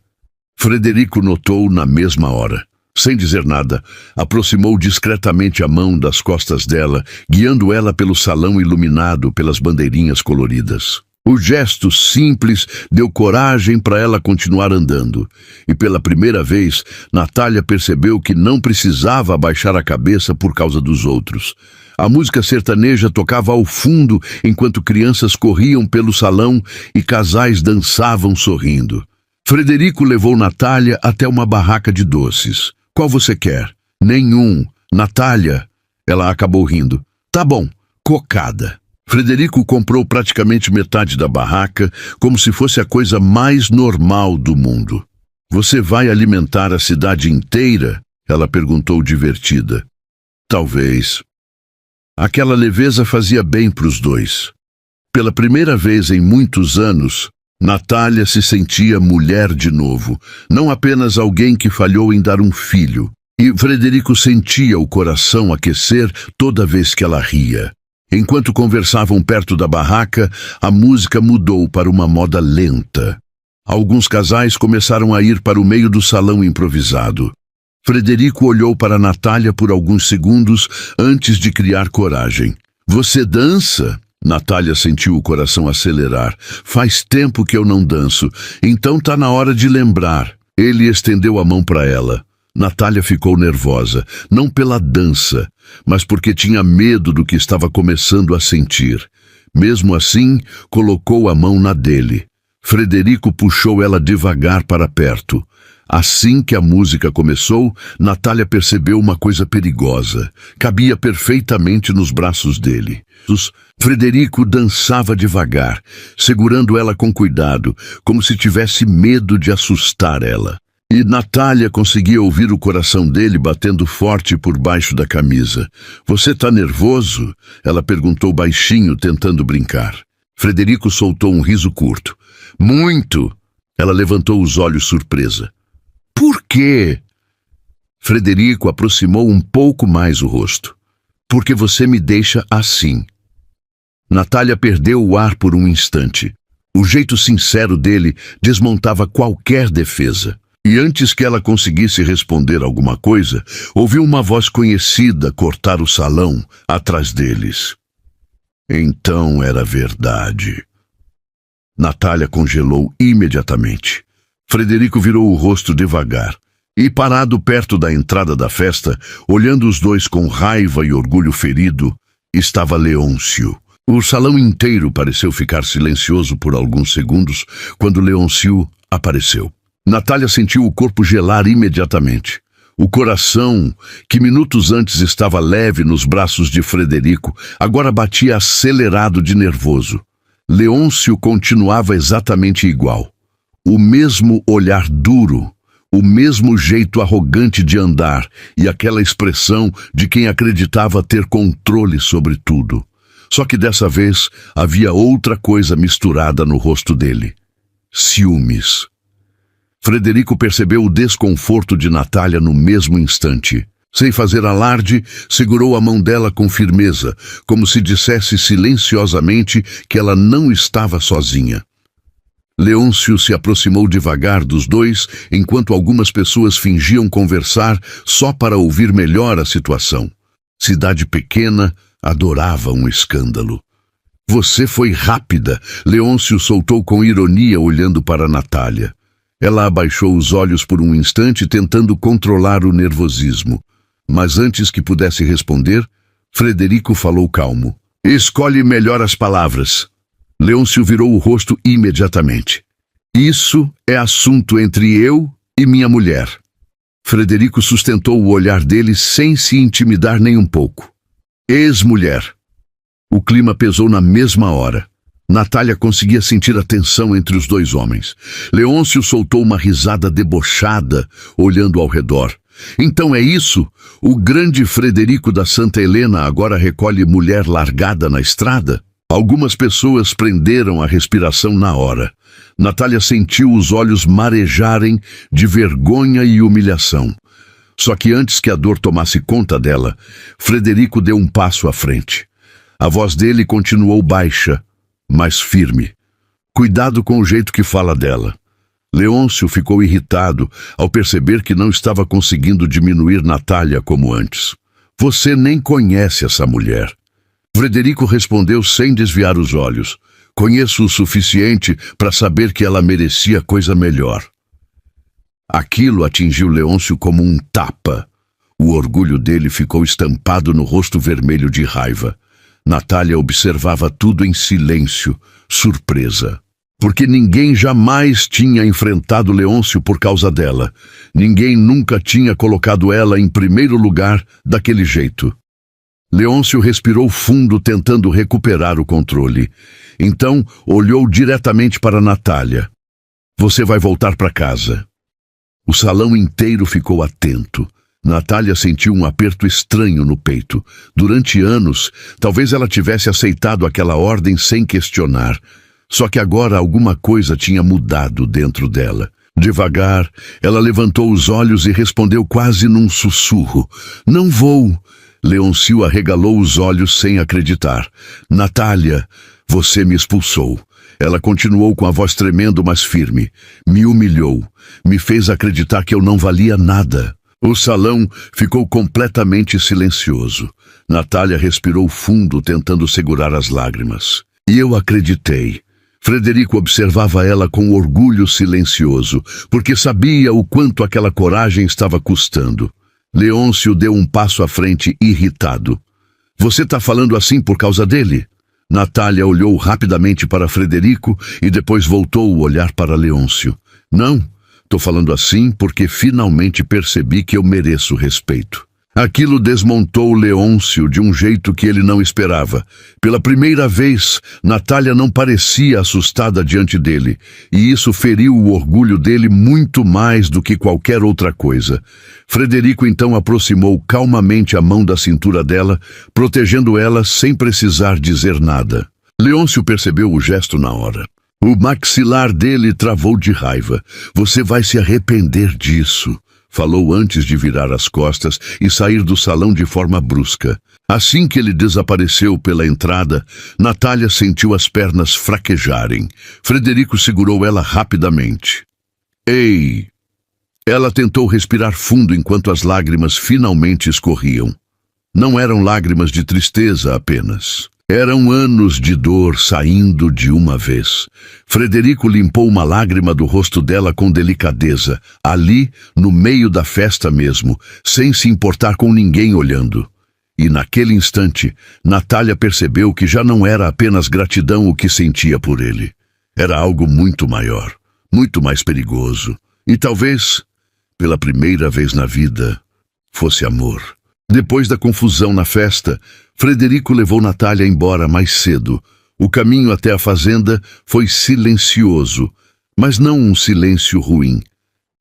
S1: Frederico notou na mesma hora. Sem dizer nada, aproximou discretamente a mão das costas dela, guiando ela pelo salão iluminado pelas bandeirinhas coloridas. O gesto simples deu coragem para ela continuar andando. E pela primeira vez, Natália percebeu que não precisava abaixar a cabeça por causa dos outros. A música sertaneja tocava ao fundo enquanto crianças corriam pelo salão e casais dançavam sorrindo. Frederico levou Natália até uma barraca de doces. "Qual você quer?" "Nenhum." "Natália." Ela acabou rindo. "Tá bom, cocada." Frederico comprou praticamente metade da barraca, como se fosse a coisa mais normal do mundo. "Você vai alimentar a cidade inteira?" ela perguntou divertida. "Talvez." Aquela leveza fazia bem para os dois. Pela primeira vez em muitos anos, Natália se sentia mulher de novo, não apenas alguém que falhou em dar um filho. E Frederico sentia o coração aquecer toda vez que ela ria. Enquanto conversavam perto da barraca, a música mudou para uma moda lenta. Alguns casais começaram a ir para o meio do salão improvisado. Frederico olhou para Natália por alguns segundos antes de criar coragem. "Você dança?" Natália sentiu o coração acelerar. "Faz tempo que eu não danço, então tá na hora de lembrar." Ele estendeu a mão para ela. Natália ficou nervosa, não pela dança, mas porque tinha medo do que estava começando a sentir. Mesmo assim, colocou a mão na dele. Frederico puxou ela devagar para perto. Assim que a música começou, Natália percebeu uma coisa perigosa. Cabia perfeitamente nos braços dele. Frederico dançava devagar, segurando ela com cuidado, como se tivesse medo de assustar ela. E Natália conseguia ouvir o coração dele batendo forte por baixo da camisa. "Você tá nervoso?" ela perguntou baixinho, tentando brincar. Frederico soltou um riso curto. "Muito!" Ela levantou os olhos surpresa. "Por quê?" Frederico aproximou um pouco mais o rosto. Porque você me deixa assim. Natália perdeu o ar por um instante. O jeito sincero dele desmontava qualquer defesa. E antes que ela conseguisse responder alguma coisa, ouviu uma voz conhecida cortar o salão atrás deles. Então era verdade. Natália congelou imediatamente. Frederico virou o rosto devagar. E parado perto da entrada da festa, olhando os dois com raiva e orgulho ferido, estava Leôncio. O salão inteiro pareceu ficar silencioso por alguns segundos quando Leôncio apareceu. Natália sentiu o corpo gelar imediatamente. O coração, que minutos antes estava leve nos braços de Frederico, agora batia acelerado de nervoso. Leôncio continuava exatamente igual. O mesmo olhar duro, o mesmo jeito arrogante de andar e aquela expressão de quem acreditava ter controle sobre tudo. Só que dessa vez havia outra coisa misturada no rosto dele. Ciúmes. Frederico percebeu o desconforto de Natália no mesmo instante. Sem fazer alarde, segurou a mão dela com firmeza, como se dissesse silenciosamente que ela não estava sozinha. Leôncio se aproximou devagar dos dois, enquanto algumas pessoas fingiam conversar só para ouvir melhor a situação. Cidade pequena adorava um escândalo. Você foi rápida, Leôncio soltou com ironia olhando para Natália. Ela abaixou os olhos por um instante tentando controlar o nervosismo. Mas antes que pudesse responder, Frederico falou calmo. Escolhe melhor as palavras. Leôncio virou o rosto imediatamente. Isso é assunto entre eu e minha mulher. Frederico sustentou o olhar dele sem se intimidar nem um pouco. Ex-mulher. O clima pesou na mesma hora. Natália conseguia sentir a tensão entre os dois homens. Leôncio soltou uma risada debochada, olhando ao redor. Então é isso? O grande Frederico da Santa Helena agora recolhe mulher largada na estrada? Algumas pessoas prenderam a respiração na hora. Natália sentiu os olhos marejarem de vergonha e humilhação. Só que antes que a dor tomasse conta dela, Frederico deu um passo à frente. A voz dele continuou baixa, mas firme. Cuidado com o jeito que fala dela. Leôncio ficou irritado ao perceber que não estava conseguindo diminuir Natália como antes. Você nem conhece essa mulher. Frederico respondeu sem desviar os olhos. Conheço o suficiente para saber que ela merecia coisa melhor. Aquilo atingiu Leôncio como um tapa. O orgulho dele ficou estampado no rosto vermelho de raiva. Natália observava tudo em silêncio, surpresa. Porque ninguém jamais tinha enfrentado Leôncio por causa dela. Ninguém nunca tinha colocado ela em primeiro lugar daquele jeito. Leôncio respirou fundo tentando recuperar o controle. Então olhou diretamente para Natália. Você vai voltar para casa. O salão inteiro ficou atento. Natália sentiu um aperto estranho no peito. Durante anos, talvez ela tivesse aceitado aquela ordem sem questionar. Só que agora alguma coisa tinha mudado dentro dela. Devagar, ela levantou os olhos e respondeu quase num sussurro. Não vou. Leôncio arregalou os olhos sem acreditar. Natália, você me expulsou. Ela continuou com a voz tremendo, mas firme. Me humilhou. Me fez acreditar que eu não valia nada. O salão ficou completamente silencioso. Natália respirou fundo, tentando segurar as lágrimas. E eu acreditei. Frederico observava ela com orgulho silencioso, porque sabia o quanto aquela coragem estava custando. Leôncio deu um passo à frente, irritado. Você está falando assim por causa dele? Natália olhou rapidamente para Frederico e depois voltou o olhar para Leôncio. Não. Tô falando assim porque finalmente percebi que eu mereço respeito. Aquilo desmontou Leôncio de um jeito que ele não esperava. Pela primeira vez, Natália não parecia assustada diante dele, e isso feriu o orgulho dele muito mais do que qualquer outra coisa. Frederico então aproximou calmamente a mão da cintura dela, protegendo ela sem precisar dizer nada. Leôncio percebeu o gesto na hora. O maxilar dele travou de raiva. Você vai se arrepender disso. falou antes de virar as costas e sair do salão de forma brusca. Assim que ele desapareceu pela entrada, Natália sentiu as pernas fraquejarem. Frederico segurou ela rapidamente. Ei! Ela tentou respirar fundo enquanto as lágrimas finalmente escorriam. Não eram lágrimas de tristeza apenas. Eram anos de dor saindo de uma vez. Frederico limpou uma lágrima do rosto dela com delicadeza, ali, no meio da festa mesmo, sem se importar com ninguém olhando. E naquele instante, Natália percebeu que já não era apenas gratidão o que sentia por ele. Era algo muito maior, muito mais perigoso. E talvez, pela primeira vez na vida, fosse amor. Depois da confusão na festa, Frederico levou Natália embora mais cedo. O caminho até a fazenda foi silencioso, mas não um silêncio ruim.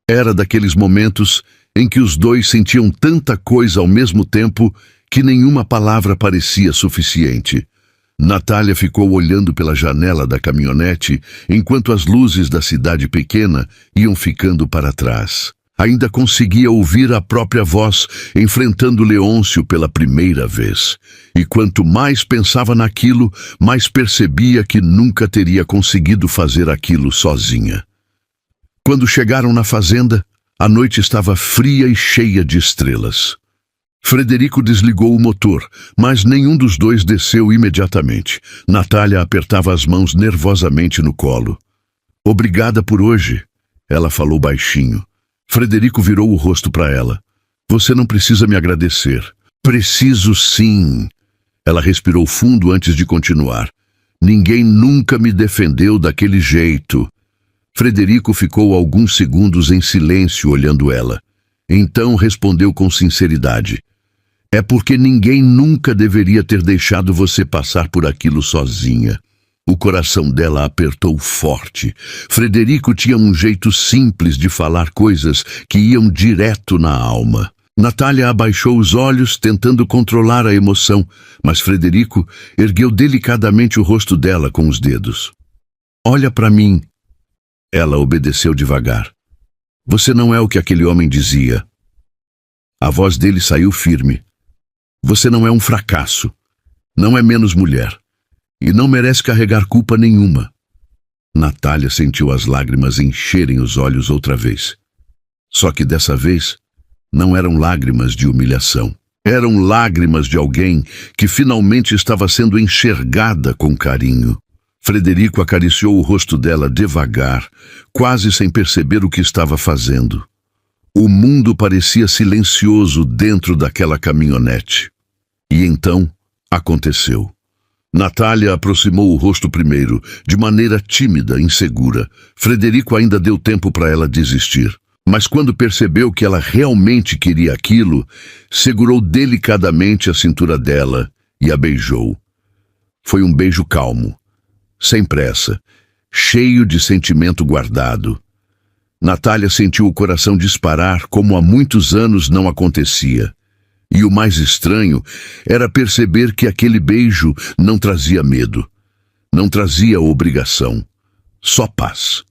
S1: Era daqueles momentos em que os dois sentiam tanta coisa ao mesmo tempo que nenhuma palavra parecia suficiente. Natália ficou olhando pela janela da caminhonete enquanto as luzes da cidade pequena iam ficando para trás. Ainda conseguia ouvir a própria voz enfrentando Leôncio pela primeira vez. E quanto mais pensava naquilo, mais percebia que nunca teria conseguido fazer aquilo sozinha. Quando chegaram na fazenda, a noite estava fria e cheia de estrelas. Frederico desligou o motor, mas nenhum dos dois desceu imediatamente. Natália apertava as mãos nervosamente no colo. Obrigada por hoje, ela falou baixinho. Frederico virou o rosto para ela. Você não precisa me agradecer. Preciso sim. Ela respirou fundo antes de continuar. Ninguém nunca me defendeu daquele jeito. Frederico ficou alguns segundos em silêncio olhando ela. Então respondeu com sinceridade. É porque ninguém nunca deveria ter deixado você passar por aquilo sozinha. O coração dela apertou forte. Frederico tinha um jeito simples de falar coisas que iam direto na alma. Natália abaixou os olhos, tentando controlar a emoção, mas Frederico ergueu delicadamente o rosto dela com os dedos. Olha para mim. Ela obedeceu devagar. Você não é o que aquele homem dizia. A voz dele saiu firme. Você não é um fracasso. Não é menos mulher. E não merece carregar culpa nenhuma. Natália sentiu as lágrimas encherem os olhos outra vez. Só que dessa vez, não eram lágrimas de humilhação. Eram lágrimas de alguém que finalmente estava sendo enxergada com carinho. Frederico acariciou o rosto dela devagar, quase sem perceber o que estava fazendo. O mundo parecia silencioso dentro daquela caminhonete. E então, aconteceu. Natália aproximou o rosto primeiro, de maneira tímida, insegura. Frederico ainda deu tempo para ela desistir. Mas quando percebeu que ela realmente queria aquilo, segurou delicadamente a cintura dela e a beijou. Foi um beijo calmo, sem pressa, cheio de sentimento guardado. Natália sentiu o coração disparar como há muitos anos não acontecia. E o mais estranho era perceber que aquele beijo não trazia medo, não trazia obrigação, só paz.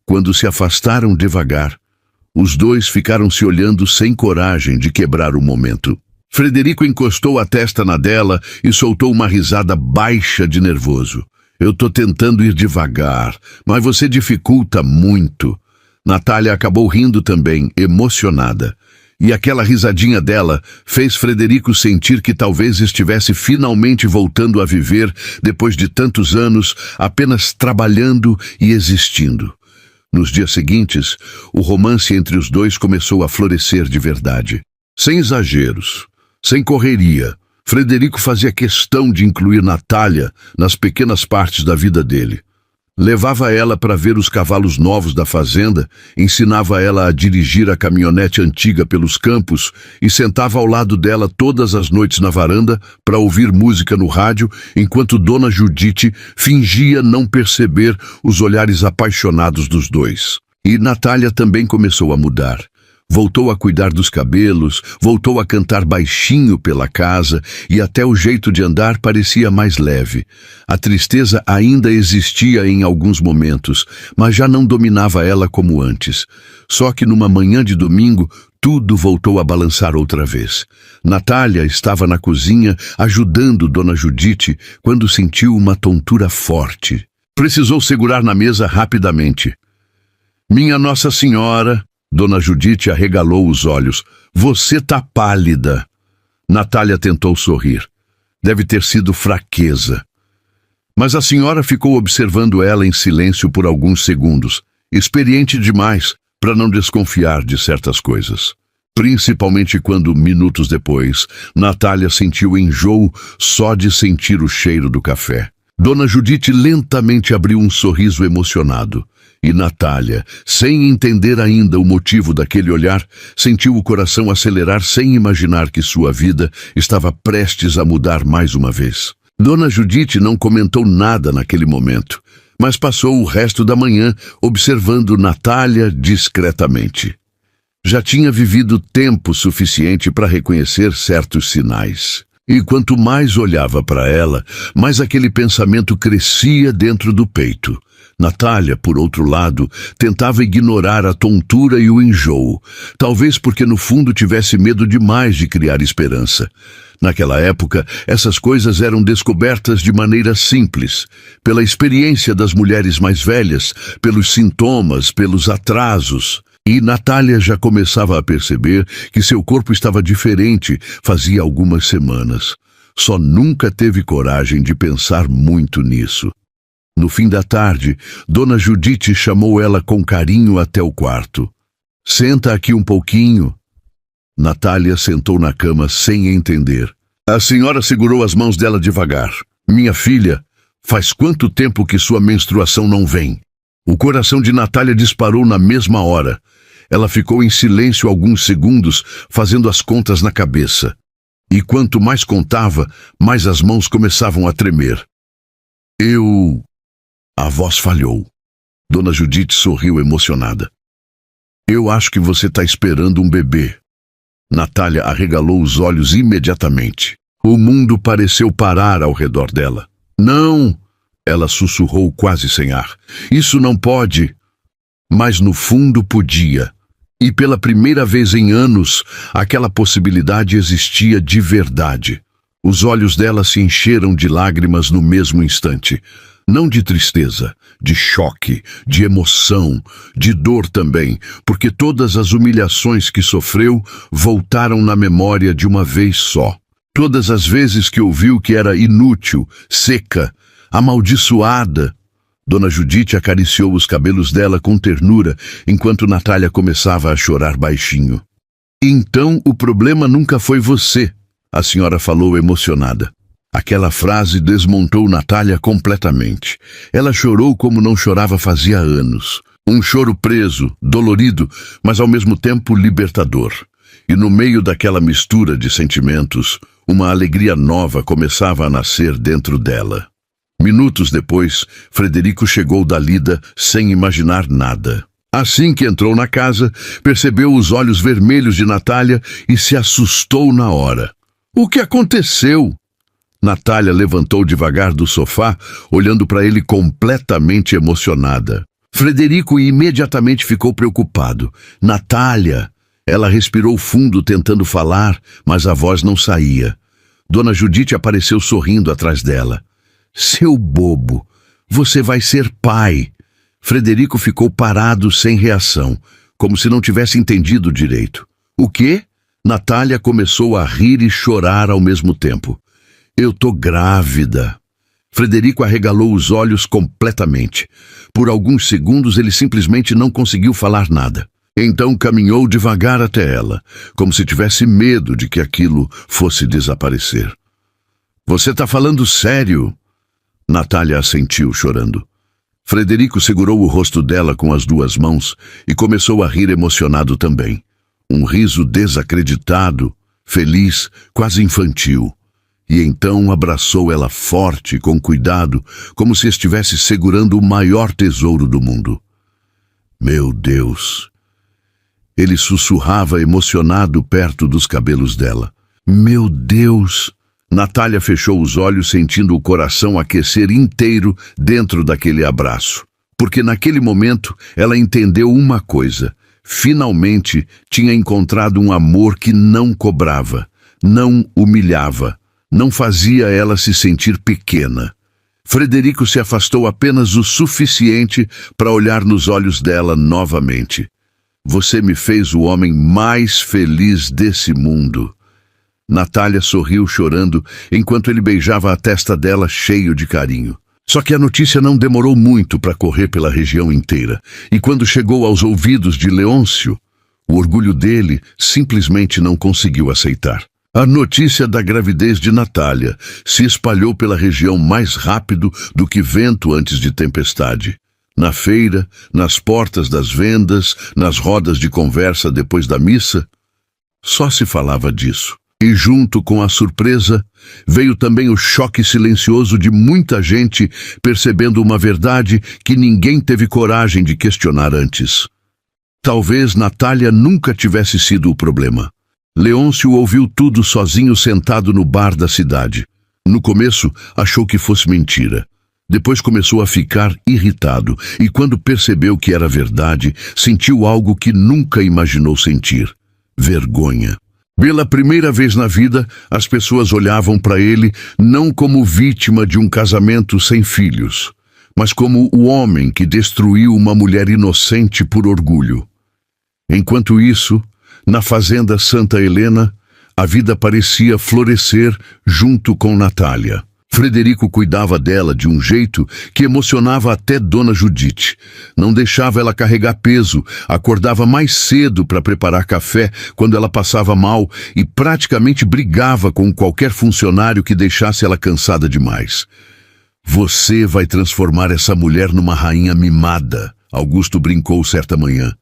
S1: Quando se afastaram devagar, os dois ficaram se olhando sem coragem de quebrar o momento. Frederico encostou a testa na dela e soltou uma risada baixa de nervoso. Eu tô tentando ir devagar, mas você dificulta muito. Natália acabou rindo também, emocionada. E aquela risadinha dela fez Frederico sentir que talvez estivesse finalmente voltando a viver depois de tantos anos apenas trabalhando e existindo. Nos dias seguintes, o romance entre os dois começou a florescer de verdade. Sem exageros, sem correria, Frederico fazia questão de incluir Natália nas pequenas partes da vida dele. Levava ela para ver os cavalos novos da fazenda, ensinava ela a dirigir a caminhonete antiga pelos campos e sentava ao lado dela todas as noites na varanda para ouvir música no rádio, enquanto Dona Judite fingia não perceber os olhares apaixonados dos dois. E Natália também começou a mudar. Voltou a cuidar dos cabelos, voltou a cantar baixinho pela casa e até o jeito de andar parecia mais leve. A tristeza ainda existia em alguns momentos, mas já não dominava ela como antes. Só que numa manhã de domingo, tudo voltou a balançar outra vez. Natália estava na cozinha ajudando Dona Judite quando sentiu uma tontura forte. Precisou segurar na mesa rapidamente. Minha Nossa Senhora... Dona Judite arregalou os olhos. Você tá pálida. Natália tentou sorrir. Deve ter sido fraqueza. Mas a senhora ficou observando ela em silêncio por alguns segundos, experiente demais para não desconfiar de certas coisas. Principalmente quando, minutos depois, Natália sentiu enjoo só de sentir o cheiro do café. Dona Judite lentamente abriu um sorriso emocionado. E Natália, sem entender ainda o motivo daquele olhar, sentiu o coração acelerar sem imaginar que sua vida estava prestes a mudar mais uma vez. Dona Judite não comentou nada naquele momento, mas passou o resto da manhã observando Natália discretamente. Já tinha vivido tempo suficiente para reconhecer certos sinais. E quanto mais olhava para ela, mais aquele pensamento crescia dentro do peito. Natália, por outro lado, tentava ignorar a tontura e o enjoo, talvez porque no fundo tivesse medo demais de criar esperança. Naquela época, essas coisas eram descobertas de maneira simples, pela experiência das mulheres mais velhas, pelos sintomas, pelos atrasos. E Natália já começava a perceber que seu corpo estava diferente fazia algumas semanas. Só nunca teve coragem de pensar muito nisso. No fim da tarde, Dona Judite chamou ela com carinho até o quarto. Senta aqui um pouquinho. Natália sentou na cama sem entender. A senhora segurou as mãos dela devagar. Minha filha, faz quanto tempo que sua menstruação não vem? O coração de Natália disparou na mesma hora. Ela ficou em silêncio alguns segundos, fazendo as contas na cabeça. E quanto mais contava, mais as mãos começavam a tremer. A voz falhou. Dona Judite sorriu emocionada. Eu acho que você está esperando um bebê. Natália arregalou os olhos imediatamente. O mundo pareceu parar ao redor dela. Não! Ela sussurrou quase sem ar. Isso não pode. Mas no fundo podia. E pela primeira vez em anos, aquela possibilidade existia de verdade. Os olhos dela se encheram de lágrimas no mesmo instante. Não de tristeza, de choque, de emoção, de dor também, porque todas as humilhações que sofreu voltaram na memória de uma vez só. Todas as vezes que ouviu que era inútil, seca, amaldiçoada. Dona Judite acariciou os cabelos dela com ternura, enquanto Natália começava a chorar baixinho. Então o problema nunca foi você, a senhora falou emocionada. Aquela frase desmontou Natália completamente. Ela chorou como não chorava fazia anos. Um choro preso, dolorido, mas ao mesmo tempo libertador. E no meio daquela mistura de sentimentos, uma alegria nova começava a nascer dentro dela. Minutos depois, Frederico chegou da lida sem imaginar nada. Assim que entrou na casa, percebeu os olhos vermelhos de Natália e se assustou na hora. O que aconteceu? Natália levantou devagar do sofá, olhando para ele completamente emocionada. Frederico imediatamente ficou preocupado. Natália! Ela respirou fundo tentando falar, mas a voz não saía. Dona Judite apareceu sorrindo atrás dela. Seu bobo! Você vai ser pai! Frederico ficou parado sem reação, como se não tivesse entendido direito. O quê? Natália começou a rir e chorar ao mesmo tempo. Eu tô grávida. Frederico arregalou os olhos completamente. Por alguns segundos ele simplesmente não conseguiu falar nada. Então caminhou devagar até ela, como se tivesse medo de que aquilo fosse desaparecer. Você tá falando sério? Natália assentiu, chorando. Frederico segurou o rosto dela com as duas mãos e começou a rir emocionado também. Um riso desacreditado, feliz, quase infantil. E então abraçou ela forte, com cuidado, como se estivesse segurando o maior tesouro do mundo. Meu Deus! Ele sussurrava emocionado perto dos cabelos dela. Meu Deus! Natália fechou os olhos, sentindo o coração aquecer inteiro dentro daquele abraço. Porque naquele momento ela entendeu uma coisa. Finalmente tinha encontrado um amor que não cobrava, não humilhava, não fazia ela se sentir pequena. Frederico se afastou apenas o suficiente para olhar nos olhos dela novamente. Você me fez o homem mais feliz desse mundo. Natália sorriu chorando, enquanto ele beijava a testa dela cheio de carinho. Só que a notícia não demorou muito para correr pela região inteira, e quando chegou aos ouvidos de Leôncio, o orgulho dele simplesmente não conseguiu aceitar. A notícia da gravidez de Natália se espalhou pela região mais rápido do que vento antes de tempestade. Na feira, nas portas das vendas, nas rodas de conversa depois da missa, só se falava disso. E junto com a surpresa, veio também o choque silencioso de muita gente percebendo uma verdade que ninguém teve coragem de questionar antes. Talvez Natália nunca tivesse sido o problema. Leôncio ouviu tudo sozinho sentado no bar da cidade. No começo, achou que fosse mentira. Depois começou a ficar irritado e quando percebeu que era verdade, sentiu algo que nunca imaginou sentir: vergonha. Pela primeira vez na vida, as pessoas olhavam para ele não como vítima de um casamento sem filhos, mas como o homem que destruiu uma mulher inocente por orgulho. Enquanto isso, na fazenda Santa Helena, a vida parecia florescer junto com Natália. Frederico cuidava dela de um jeito que emocionava até Dona Judite. Não deixava ela carregar peso, acordava mais cedo para preparar café quando ela passava mal e praticamente brigava com qualquer funcionário que deixasse ela cansada demais. Você vai transformar essa mulher numa rainha mimada, Augusto brincou certa manhã.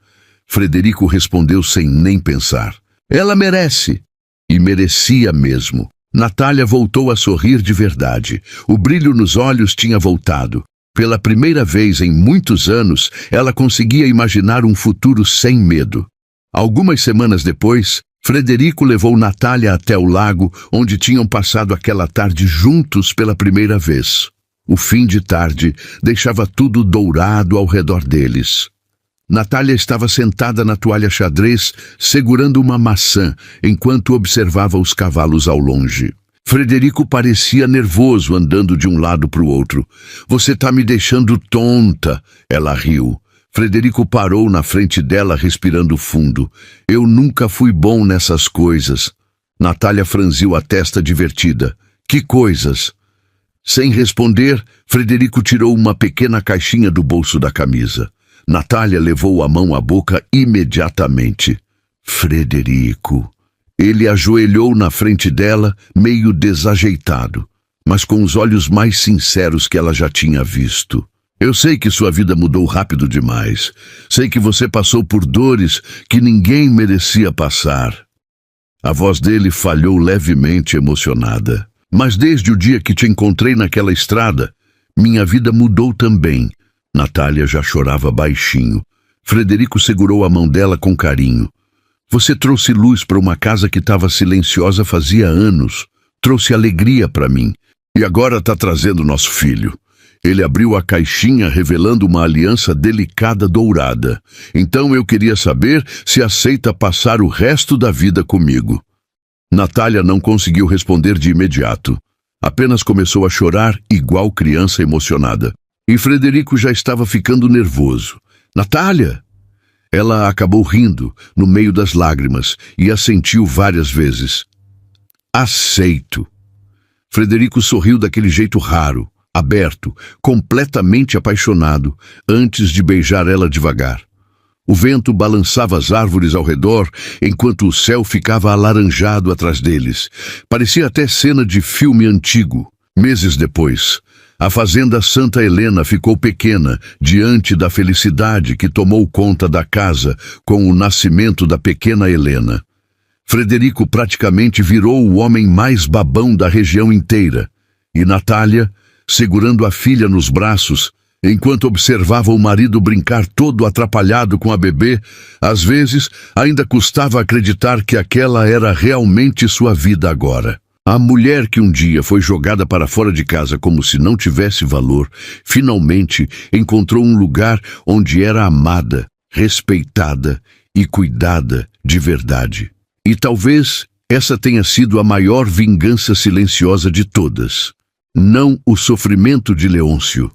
S1: Frederico respondeu sem nem pensar. Ela merece. E merecia mesmo. Natália voltou a sorrir de verdade. O brilho nos olhos tinha voltado. Pela primeira vez em muitos anos, ela conseguia imaginar um futuro sem medo. Algumas semanas depois, Frederico levou Natália até o lago, onde tinham passado aquela tarde juntos pela primeira vez. O fim de tarde deixava tudo dourado ao redor deles. Natália estava sentada na toalha xadrez, segurando uma maçã, enquanto observava os cavalos ao longe. Frederico parecia nervoso, andando de um lado para o outro. Você tá me deixando tonta, ela riu. Frederico parou na frente dela, respirando fundo. Eu nunca fui bom nessas coisas. Natália franziu a testa divertida. Que coisas? Sem responder, Frederico tirou uma pequena caixinha do bolso da camisa. Natália levou a mão à boca imediatamente. Frederico. Ele ajoelhou na frente dela, meio desajeitado, mas com os olhos mais sinceros que ela já tinha visto. Eu sei que sua vida mudou rápido demais. Sei que você passou por dores que ninguém merecia passar. A voz dele falhou levemente, emocionada. Mas desde o dia que te encontrei naquela estrada, minha vida mudou também. Natália já chorava baixinho. Frederico segurou a mão dela com carinho. Você trouxe luz para uma casa que estava silenciosa fazia anos. Trouxe alegria para mim. E agora está trazendo nosso filho. Ele abriu a caixinha revelando uma aliança delicada dourada. Então eu queria saber se aceita passar o resto da vida comigo. Natália não conseguiu responder de imediato. Apenas começou a chorar igual criança emocionada. E Frederico já estava ficando nervoso. Natália! Ela acabou rindo, no meio das lágrimas, e assentiu várias vezes. Aceito. Frederico sorriu daquele jeito raro, aberto, completamente apaixonado, antes de beijar ela devagar. O vento balançava as árvores ao redor, enquanto o céu ficava alaranjado atrás deles. Parecia até cena de filme antigo. Meses depois, a fazenda Santa Helena ficou pequena diante da felicidade que tomou conta da casa com o nascimento da pequena Helena. Frederico praticamente virou o homem mais babão da região inteira, e Natália, segurando a filha nos braços, Enquanto observava o marido brincar todo atrapalhado com a bebê, às vezes ainda custava acreditar que aquela era realmente sua vida agora. A mulher que um dia foi jogada para fora de casa como se não tivesse valor, finalmente encontrou um lugar onde era amada, respeitada e cuidada de verdade. E talvez essa tenha sido a maior vingança silenciosa de todas. Não o sofrimento de Leôncio,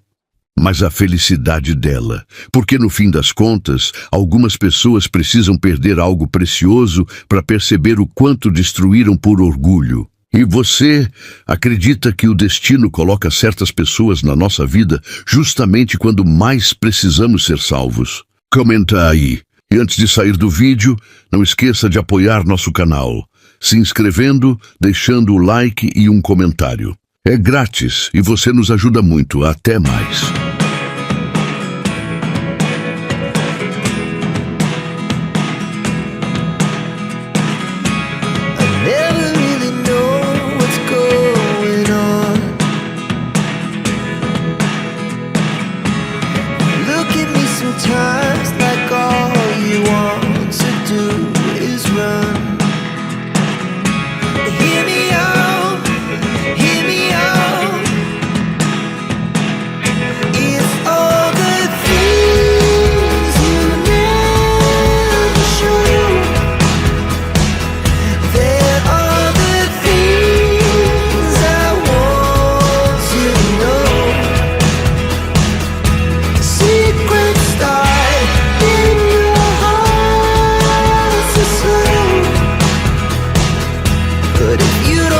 S1: mas a felicidade dela. Porque no fim das contas, algumas pessoas precisam perder algo precioso para perceber o quanto destruíram por orgulho. E você acredita que o destino coloca certas pessoas na nossa vida justamente quando mais precisamos ser salvos? Comenta aí. E antes de sair do vídeo, não esqueça de apoiar nosso canal, se inscrevendo, deixando o like e um comentário. É grátis e você nos ajuda muito. Até mais.
S2: Sometimes like all you want to do is run. Hear me out, hear me out. If all the things you never show, there are the things I want to know. Secrets start in your heart so slow. But if you don't